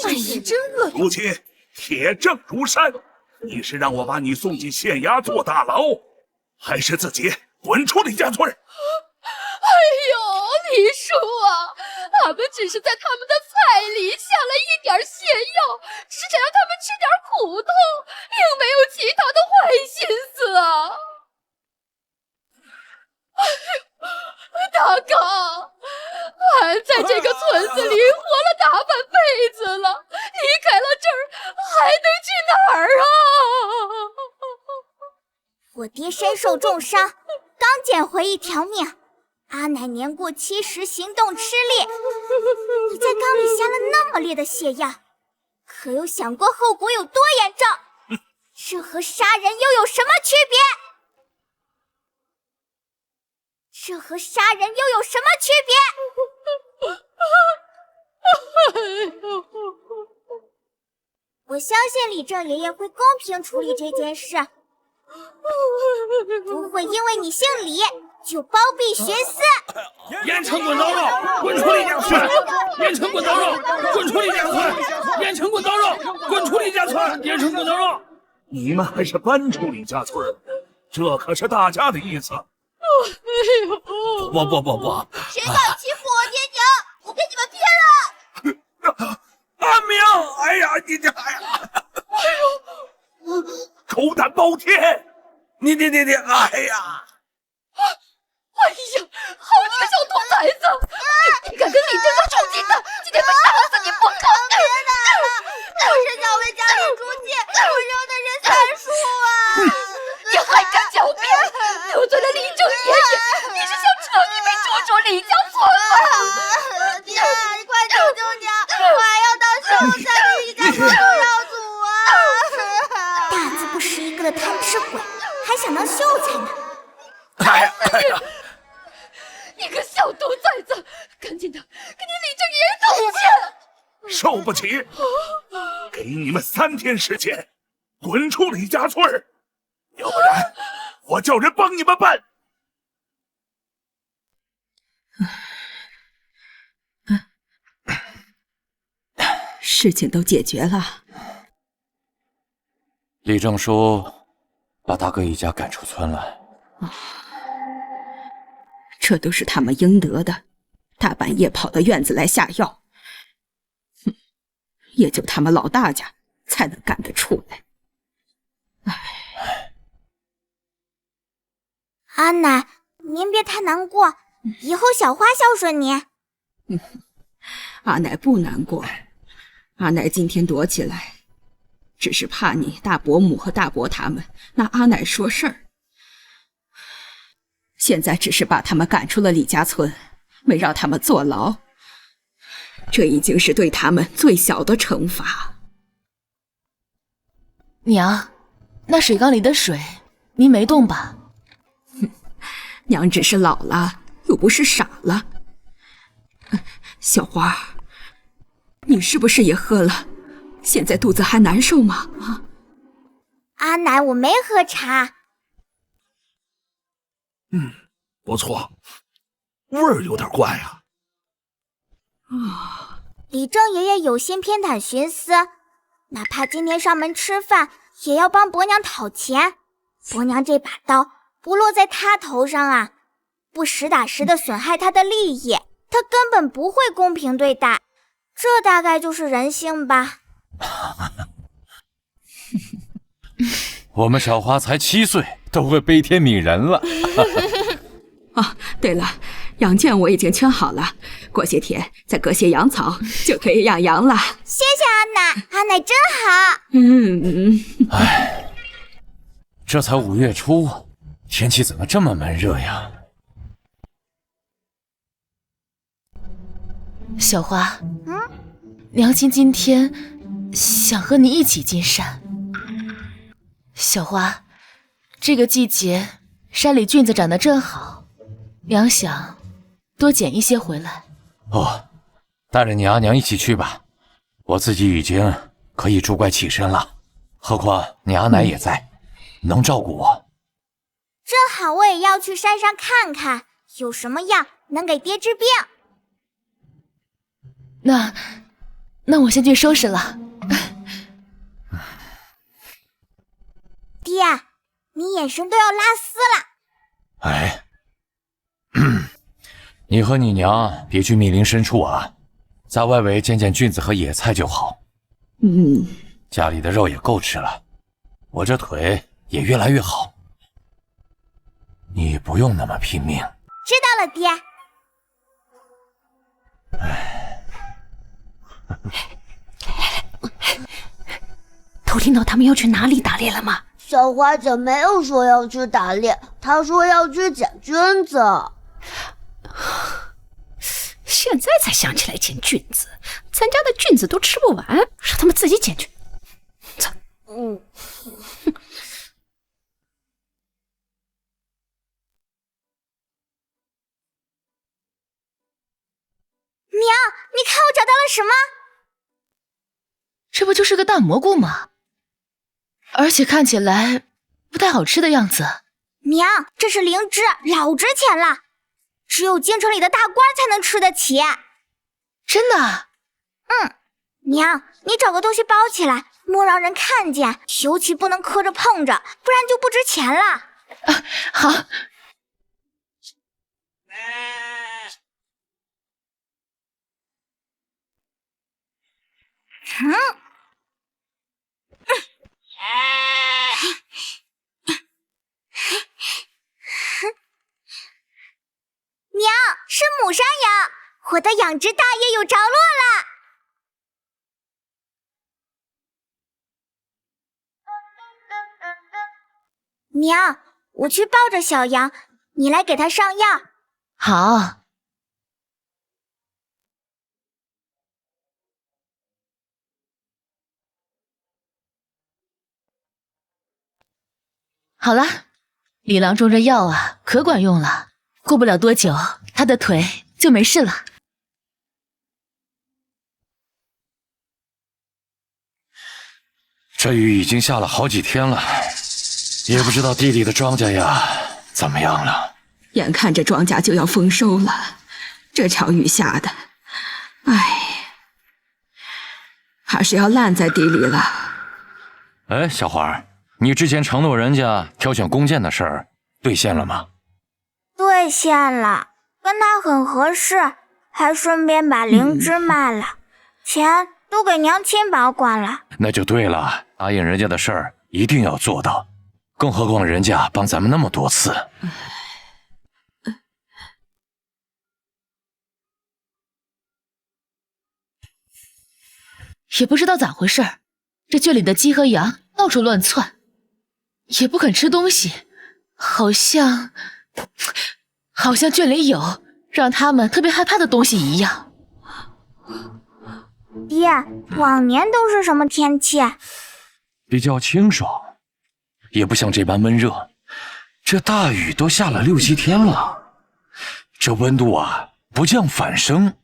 人真恶毒。如今铁证如山，你是让我把你送进县衙坐大牢，还是自己滚出李家村？哎呦，李叔啊，俺们只是在他们的菜里下了一点泻药，只是想让他们吃点苦头，并没有其他的坏心思啊。大哥，俺在这个村子里活了大半辈子了，离开了这儿还能去哪儿啊？我爹身受重伤，刚捡回一条命。阿奶年过70，行动吃力。你在缸里下了那么烈的泻药，可有想过后果有多严重？这和杀人又有什么区别？这和杀人又有什么区别？我相信李正爷爷会公平处理这件事，不会因为你姓李就包庇徇私。严惩滚刀肉，滚出李家村！严惩滚刀肉，滚出李家村！严惩滚刀肉，滚出李家村！严惩滚刀肉！你们还是搬出李家村，这可是大家的意思。不，谁敢欺负我爹娘，我给你们拼了！阿明，哎呀，你这，哎呀，狗胆包天！你，哎呀！哎呀，好你个小兔崽子！你敢跟李正哥冲劲的，今天非打死你不可！别打了，我是想为家里出气，我扔的是菜树啊！你还敢狡辩，得罪了李正爷爷，你是想彻底被逐出李家村吗？爹，你快救救娘，我还要当秀才，李家村不要祖啊！大字不识一个的贪吃鬼，还想当秀才呢？哎呀！你个小兔崽子，赶紧的，给你李正爷爷道歉！受不起，给你们3天时间，滚出李家村，要不然我叫人帮你们办。事情都解决了。李正叔把大哥一家赶出村来。这都是他们应得的，大半夜跑到院子来下药。也就他们老大家才能干得出来。阿奶，您别太难过，以后小花孝顺您。阿奶不难过，阿奶今天躲起来，只是怕你大伯母和大伯他们拿阿奶说事儿。现在只是把他们赶出了李家村，没让他们坐牢，这已经是对他们最小的惩罚。娘，那水缸里的水，您没动吧？娘只是老了，又不是傻了。小花，你是不是也喝了？现在肚子还难受吗？阿奶，我没喝茶。不错，味儿有点怪啊。李正爷爷有心偏袒徇私，哪怕今天上门吃饭，也要帮伯娘讨钱。伯娘这把刀不落在他头上啊，不实打实的损害他的利益，他根本不会公平对待。这大概就是人性吧。我们小花才7岁，都会悲天悯人了。对了，羊圈我已经圈好了，过些天再割些羊草，就可以养羊了。谢谢阿奶，阿奶真好。唉，这才5月初，天气怎么这么闷热呀？小花，娘亲今天想和你一起进山。小花，这个季节山里菌子长得正好，娘想多捡一些回来。哦，带着你阿娘一起去吧，我自己已经可以拄拐起身了，何况你阿奶也在，能照顾我。正好我也要去山上看看，有什么药能给爹治病。那我先去收拾了。爹，你眼神都要拉丝了。哎，你和你娘别去密林深处啊，在外围捡捡菌子和野菜就好。家里的肉也够吃了，我这腿也越来越好，你不用那么拼命。知道了，爹。都听到他们要去哪里打猎了吗？小花姐没有说要去打猎，她说要去捡菌子。现在才想起来捡菌子，咱家的菌子都吃不完，让他们自己捡去。操！娘，你看我找到了什么？这不就是个大蘑菇吗？而且看起来不太好吃的样子。娘，这是灵芝，老值钱了，只有京城里的大官才能吃得起。真的？娘，你找个东西包起来，莫让人看见，尤其不能磕着碰着，不然就不值钱了。好。娘，是母山羊，我的养殖大业有着落了。娘，我去抱着小羊，你来给它上药。好。好了，李郎中这药啊，可管用了。过不了多久，他的腿就没事了。这雨已经下了好几天了，也不知道地里的庄稼呀怎么样了。眼看着庄稼就要丰收了，这场雨下的，还是要烂在地里了。哎，小花，你之前承诺人家挑选弓箭的事儿兑现了吗？兑现了，跟他很合适，还顺便把灵芝卖了，钱都给娘亲保管了。那就对了，答应人家的事儿一定要做到，更何况人家帮咱们那么多次。也不知道咋回事儿，这圈里的鸡和羊到处乱窜，也不肯吃东西，好像圈里有让他们特别害怕的东西一样。爹，往年都是什么天气？比较清爽，也不像这般闷热。这大雨都下了6、7天了，这温度啊不降反升。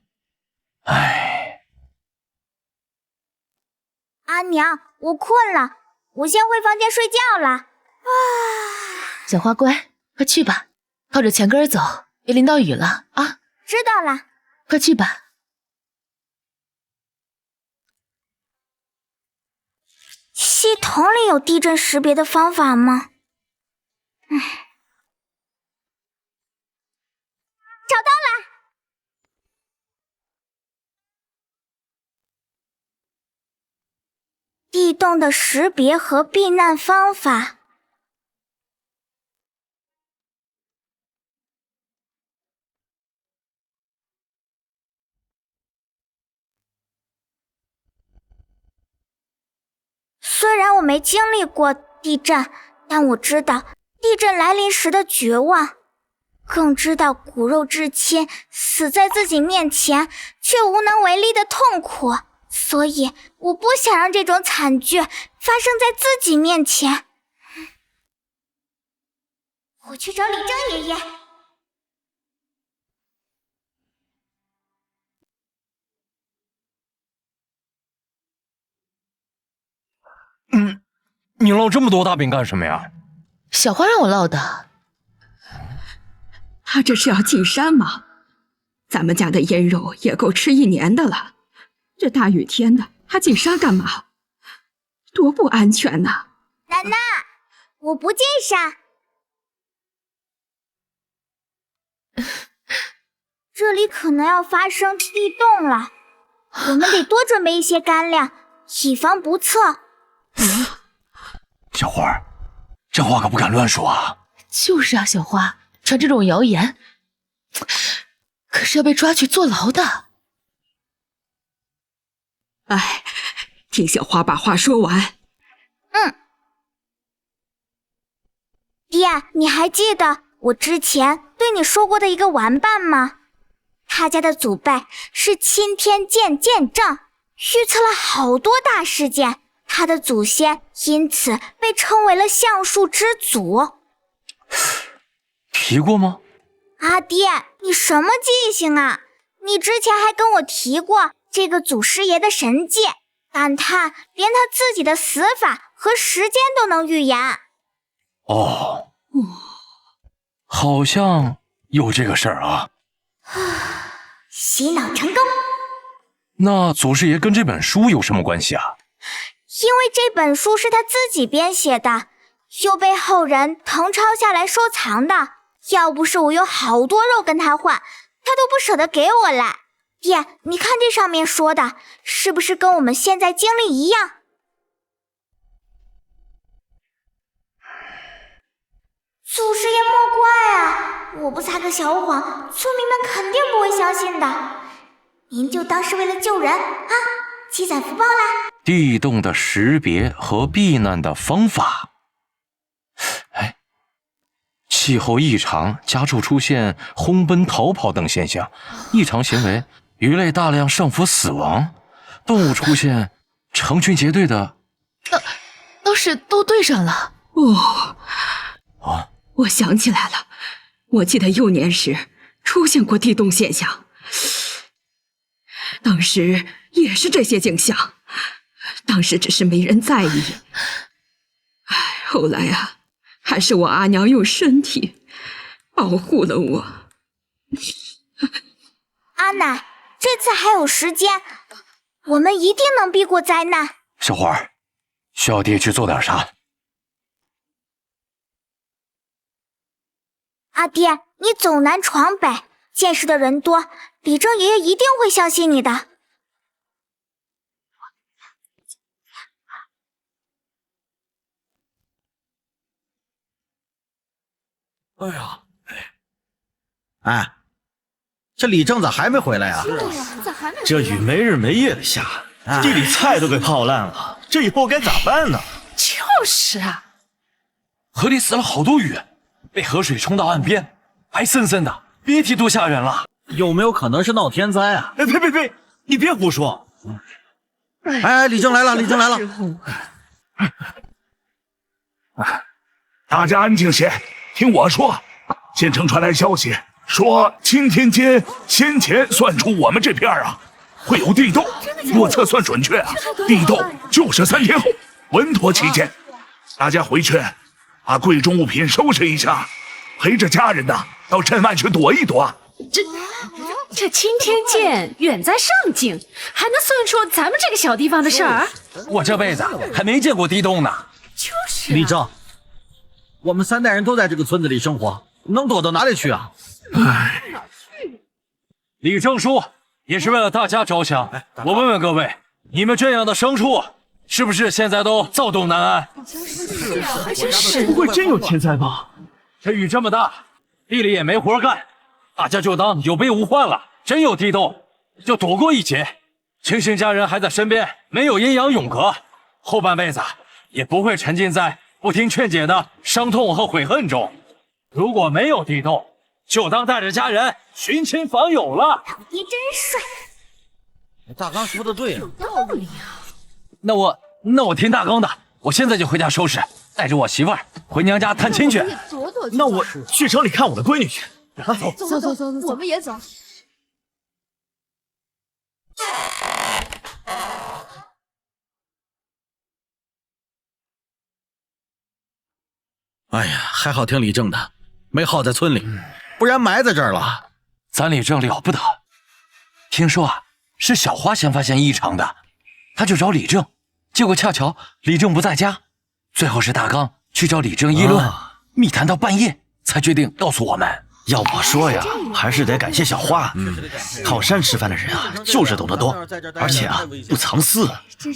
唉，阿娘，我困了，我先回房间睡觉了。小花乖，快去吧，靠着墙根走，别淋到雨了啊。知道了，快去吧。系统里有地震识别的方法吗？找到了！地洞的识别和避难方法。虽然我没经历过地震，但我知道地震来临时的绝望，更知道骨肉至亲死在自己面前却无能为力的痛苦，所以我不想让这种惨剧发生在自己面前。我去找李正爷爷。你烙这么多大饼干什么呀？小花让我烙的。他这是要进山吗？咱们家的腌肉也够吃1年的了，这大雨天的还进山干嘛？多不安全呐！奶奶，我不进山。这里可能要发生地动了，我们得多准备一些干粮，以防不测。小花，这话可不敢乱说啊。就是啊，小花，传这种谣言，可是要被抓去坐牢的。哎，听小花把话说完。爹，你还记得我之前对你说过的一个玩伴吗？他家的祖辈是钦天监监正，预测了好多大事件，他的祖先因此被称为了橡树之祖。提过吗？阿爹，你什么记性啊？你之前还跟我提过这个祖师爷的神迹，感叹连他自己的死法和时间都能预言。哦，好像有这个事儿啊。洗脑成功。那祖师爷跟这本书有什么关系啊？因为这本书是他自己编写的，又被后人誊抄下来收藏的。要不是我有好多肉跟他换，他都不舍得给我来。爹，你看这上面说的，是不是跟我们现在经历一样？祖师爷莫怪啊，我不撒个小谎，村民们肯定不会相信的。您就当是为了救人啊，积攒福报啦。地洞的识别和避难的方法。哎，气候异常，家畜出现轰奔、逃跑等现象；异常行为，鱼类大量上浮死亡；动物出现成群结队的，倒是都对上了。我想起来了，我记得幼年时出现过地洞现象，当时也是这些景象，当时只是没人在意。后来啊，还是我阿娘用身体保护了我。阿奶，这次还有时间，我们一定能避过灾难。小花，需要爹去做点啥？阿爹，你走南闯北，见识的人多，李正爷爷一定会相信你的。哎呀，哎，这李正咋还没回来呀？咋还没？这雨没日没夜的下，地里菜都给泡烂了，这以后该咋办呢？就是啊，河里死了好多鱼，被河水冲到岸边，白森森的，别提多吓人了。有没有可能是闹天灾啊？哎，呸！你别胡说！哎，李正来了，李正来了！大家安静些，听我说。县城传来消息，说青天街先前算出我们这片啊会有地洞，若测算准确啊，地洞就是3天后，稳妥起见。大家回去把贵重物品收拾一下，陪着家人呐到镇外去躲一躲。这青天剑远在上京，还能算出咱们这个小地方的事儿？我这辈子还没见过地洞呢。就是李正，我们3代人都在这个村子里生活，能躲到哪里去啊？唉，李正叔也是为了大家着想。我问问各位，你们这样的牲畜，是不是现在都躁动难安？还真是，不会真有天灾吧？这雨这么大，地里也没活干，大家就当有备无患了。真有地洞，就躲过一劫。庆幸家人还在身边，没有阴阳永隔，后半辈子也不会沉浸在不听劝解的伤痛和悔恨中。如果没有地洞，就当带着家人寻亲访友了。老爹真帅。大刚说的对啊，道理啊。那我听大刚的，我现在就回家收拾，带着我媳妇儿回娘家探亲去。那我去城里看我的闺女去。走，我们也走。哎呀，还好听李正的，没耗在村里，不然埋在这儿了。咱李正了不得，听说啊是小花先发现异常的，他就找李正，结果恰巧李正不在家，最后是大刚去找李正议论，密谈到半夜才决定告诉我们。要我说呀，还是得感谢小花。靠山吃饭的人啊，就是懂得多，而且啊不藏私，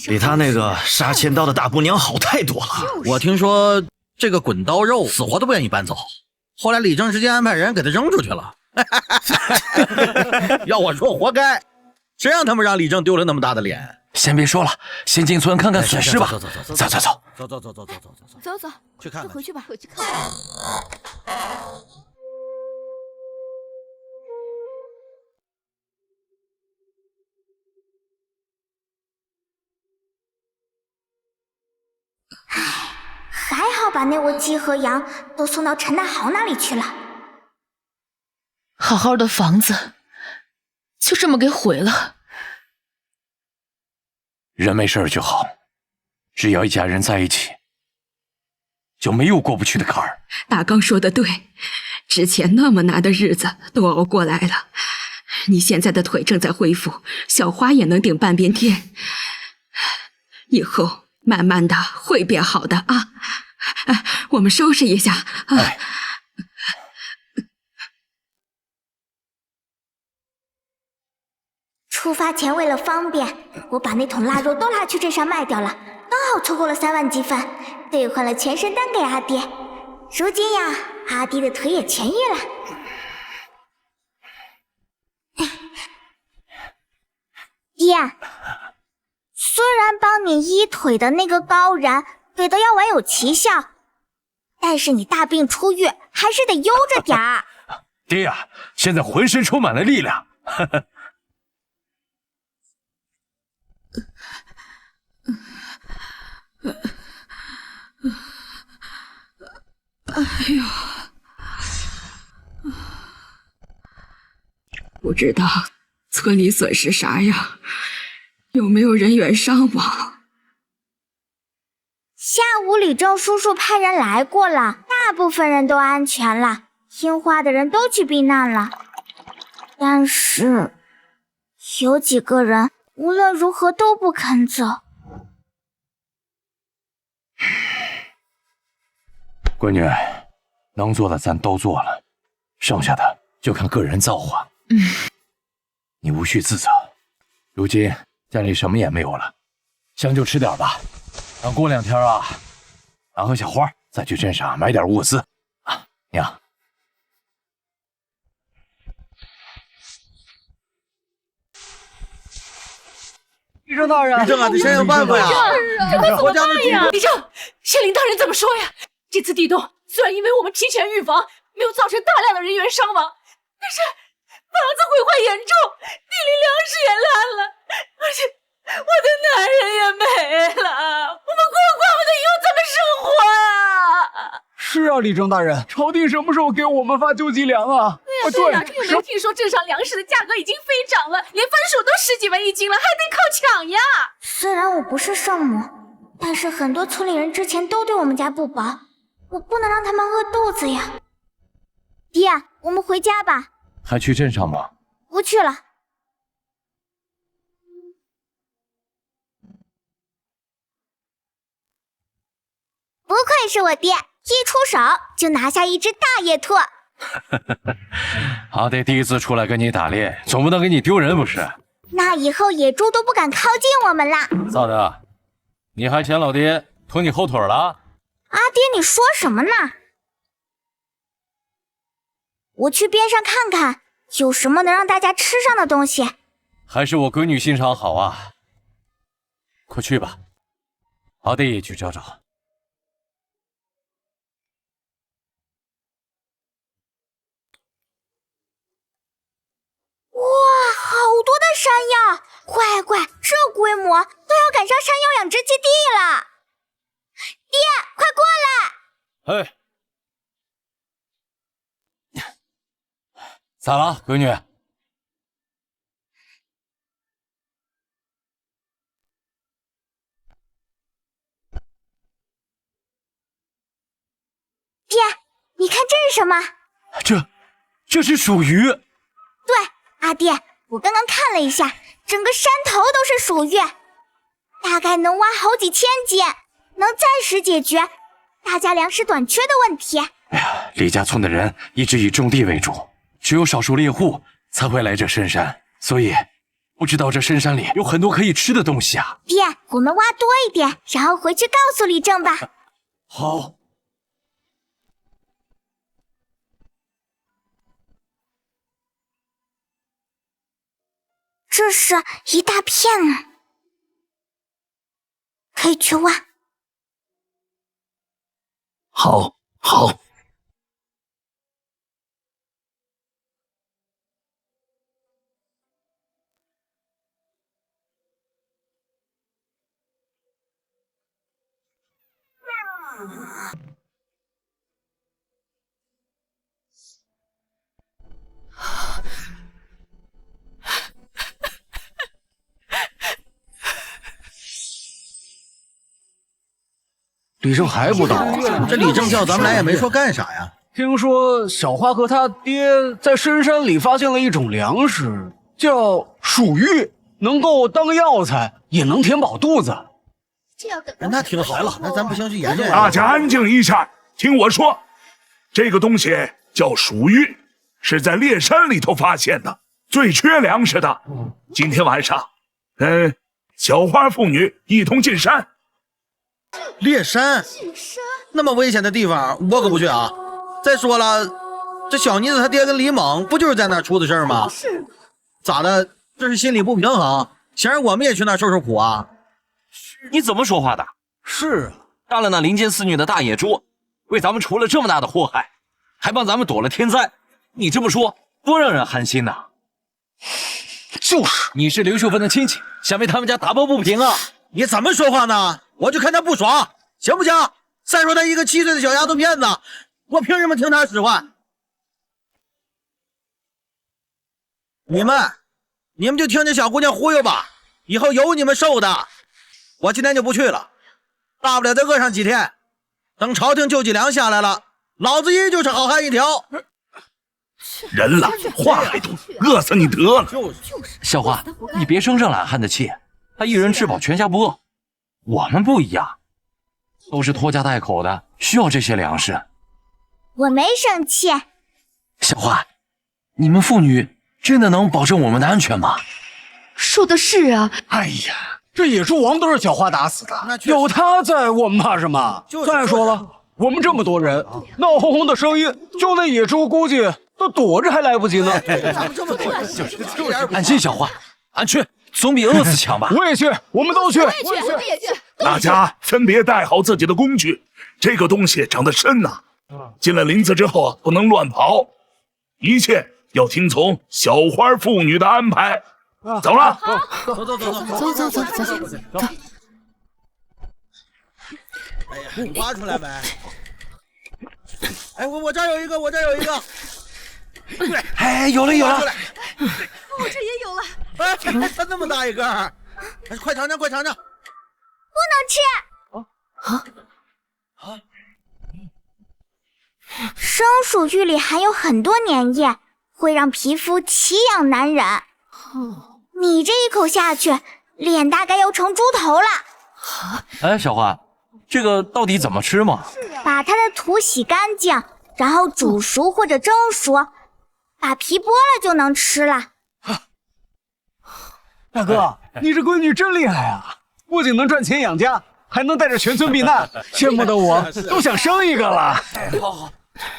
比他那个杀千刀的大姑娘好太多了。我听说这个滚刀肉死活都不愿意搬走，后来李正直接安排人给他扔出去了。要我说活该，谁让他们让李正丢了那么大的脸。先别说了，先进村看看损失吧。走，去看看，回去吧。还好把那窝鸡和羊都送到陈大豪那里去了。好好的房子，就这么给毁了。人没事就好，只要一家人在一起，就没有过不去的坎儿。大刚说的对，之前那么难的日子都熬过来了，你现在的腿正在恢复，小花也能顶半边天，以后慢慢的会变好的啊！我们收拾一下啊。出发前为了方便，我把那桶腊肉都拉去镇上卖掉了，刚好凑够了3万积分，兑换了全身单给阿爹。如今呀，阿爹的腿也痊愈了。爹，虽然帮你医腿的那个高然给的药丸有奇效，但是你大病初愈，还是得悠着点儿。爹呀，现在浑身充满了力量。哎呦，不知道村里损失啥样，有没有人员伤亡？下午李正叔叔派人来过了，大部分人都安全了，听话的人都去避难了。但是有几个人无论如何都不肯走。闺女，能做的咱都做了，剩下的就看个人造化。你无需自责，如今家里什么也没有了，将就吃点吧。等过2天啊，俺和小花再去镇上买点物资啊。娘，李正大人，李正啊，得想想办法呀！这可怎么办呀？李正，县令大人怎么说呀？这次地动虽然因为我们提前预防，没有造成大量的人员伤亡，但是房子毁坏严重，地里粮食也烂了，而且我的男人也没了，我们孤寡妇的以后怎么生活啊？是啊，李正大人，朝廷什么时候给我们发救济粮啊？对呀，这又没有听说镇上粮食的价格已经飞涨了，连番薯都10几文1斤了，还得靠抢呀。虽然我不是圣母，但是很多村里人之前都对我们家不薄，我不能让他们饿肚子呀。爹，我们回家吧。还去镇上吗？不去了。不愧是我爹，一出手就拿下一只大野兔。阿爹第一次出来跟你打猎，总不能给你丢人不是？那以后野猪都不敢靠近我们啦。咋的？你还嫌老爹拖你后腿了？阿爹，你说什么呢？我去边上看看，有什么能让大家吃上的东西。还是我闺女心肠好啊！快去吧，阿爹也去找找。哇，好多的山药！乖，这规模都要赶上山药养殖基地了。爹，快过来！哎，咋了，闺女？爹，你看这是什么？这是鼠鱼。对，阿爹，我刚刚看了一下，整个山头都是鼠鱼，大概能挖好几千斤，能暂时解决大家粮食短缺的问题。哎呀，李家村的人一直以种地为主，只有少数猎户才会来这深山，所以不知道这深山里有很多可以吃的东西啊。爹，我们挖多一点，然后回去告诉李正吧。好。这是一大片啊，可以去挖。好。李正还不到啊？这李正叫咱们来也没说干啥呀。听说小花和他爹在深山里发现了一种粮食，叫鼠玉，能够当药材，也能填饱肚子。那挺好了，那咱不行去研究。大家安静一下，听我说，这个东西叫鼠玉，是在猎山里头发现的，最缺粮食的。今天晚上，小花父女一同进山。猎山？那么危险的地方，我可不去啊！再说了，这小妮子她爹跟李猛不就是在那儿出的事儿吗？是。咋的？这是心里不平衡，想让我们也去那儿受受苦啊？你怎么说话的？是啊，杀了那林间4女的大野猪，为咱们除了这么大的祸害，还帮咱们躲了天灾。你这么说，多让人寒心呐！就是，你是刘秀芬的亲戚，想为他们家打抱不平啊？你怎么说话呢？我就看他不爽，行不行？再说他一个7岁的小丫头片子，我凭什么听他使唤？你们就听这小姑娘忽悠吧，以后有你们受的。我今天就不去了，大不了再饿上几天，等朝廷救济粮下来了，老子依旧是好汉一条。人了，话还多，饿死你得了。小花，你别生这懒汉的气，他一人吃饱全家不饿。我们不一样，都是拖家带口的，需要这些粮食。我没生气。小花，你们妇女真的能保证我们的安全吗？说的是啊。哎呀，这野猪王都是小花打死的，有他在，我们怕什么？再说了，我们这么多人，闹哄哄的声音，就那野猪估计都躲着还来不及呢。就是，安心，小花，安全。总比饿死强吧？我也去，我们都去。我也去。大家分别带好自己的工具。这个东西长得深呐，进了林子之后不能乱跑，一切要听从小花妇女的安排。走了，走。哎呀，你挖出来没？哎，我这儿有一个。哎，有了！我这也有了。哎，那么大一个，哎，快尝尝！不能吃。生鼠浴里含有很多粘液，会让皮肤奇痒难忍。你这一口下去，脸大概要成猪头了。哎，小花，这个到底怎么吃嘛？把它的土洗干净，然后煮熟或者蒸熟，把皮剥了就能吃了。大哥，你这闺女真厉害啊！不仅能赚钱养家，还能带着全村避难，羡慕的我都想生一个了。好，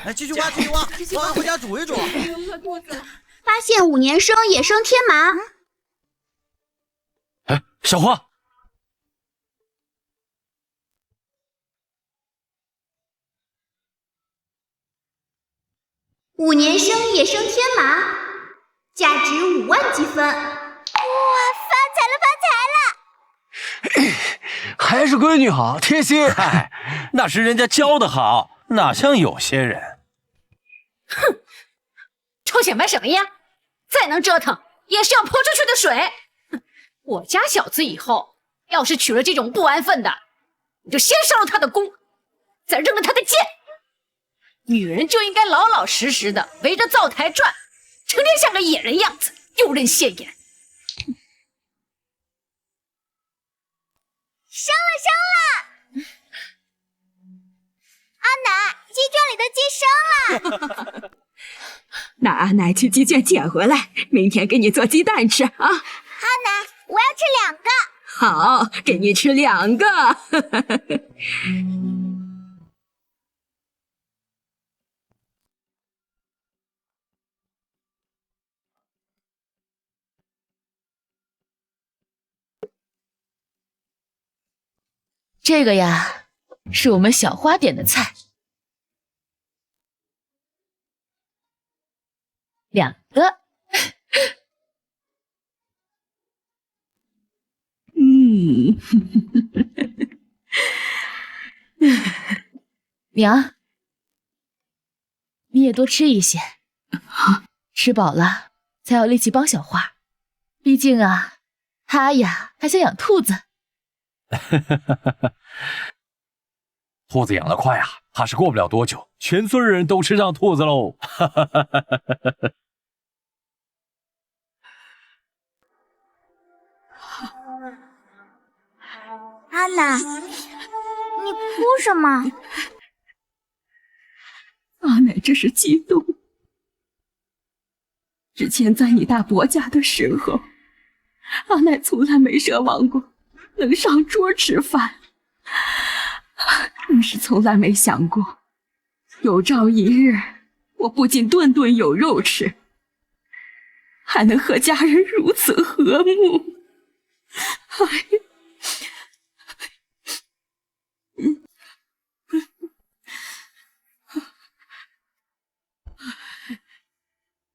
来继续挖，挖完回家煮一煮。发现5年生野生天麻。哎，小花。5年生野生天麻，价值5万积分。哇，发财了！还是闺女好，贴心。嗨，那是人家教的好，哪像有些人。哼，臭显摆什么呀？再能折腾，也是要泼出去的水。哼，我家小子以后要是娶了这种不安分的，你就先烧了他的宫，再扔了他的剑。女人就应该老老实实的围着灶台转，成天像个野人样子，丢人现眼。生了！阿奶，鸡圈里的鸡生了。那阿奶去鸡圈捡回来，明天给你做鸡蛋吃啊。阿奶，我要吃2个。好，给你吃2个。这个呀，是我们小花点的菜，2个。娘，你也多吃一些，吃饱了才有力气帮小花。毕竟啊，她呀还想养兔子。兔子养得快啊，怕是过不了多久，全村人都吃上兔子喽。阿奶，你哭什么？阿奶这是激动。之前在你大伯家的时候，阿奶从来没奢望过能上桌吃饭，更是从来没想过，有朝一日我不仅顿顿有肉吃，还能和家人如此和睦。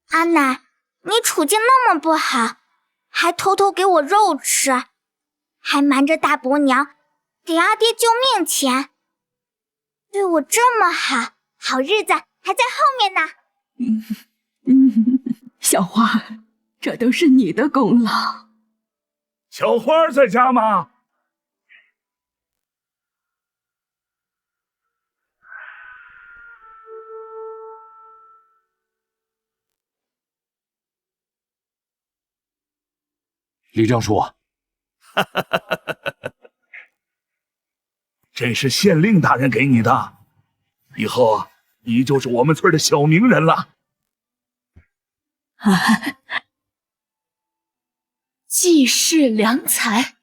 阿奶，你处境那么不好，还偷偷给我肉吃，还瞒着大伯娘给阿爹救命钱，对我这么好，好日子还在后面呢。小花，这都是你的功劳。小花在家吗？李正叔，这是县令大人给你的，以后你就是我们村的小名人了。济世良才。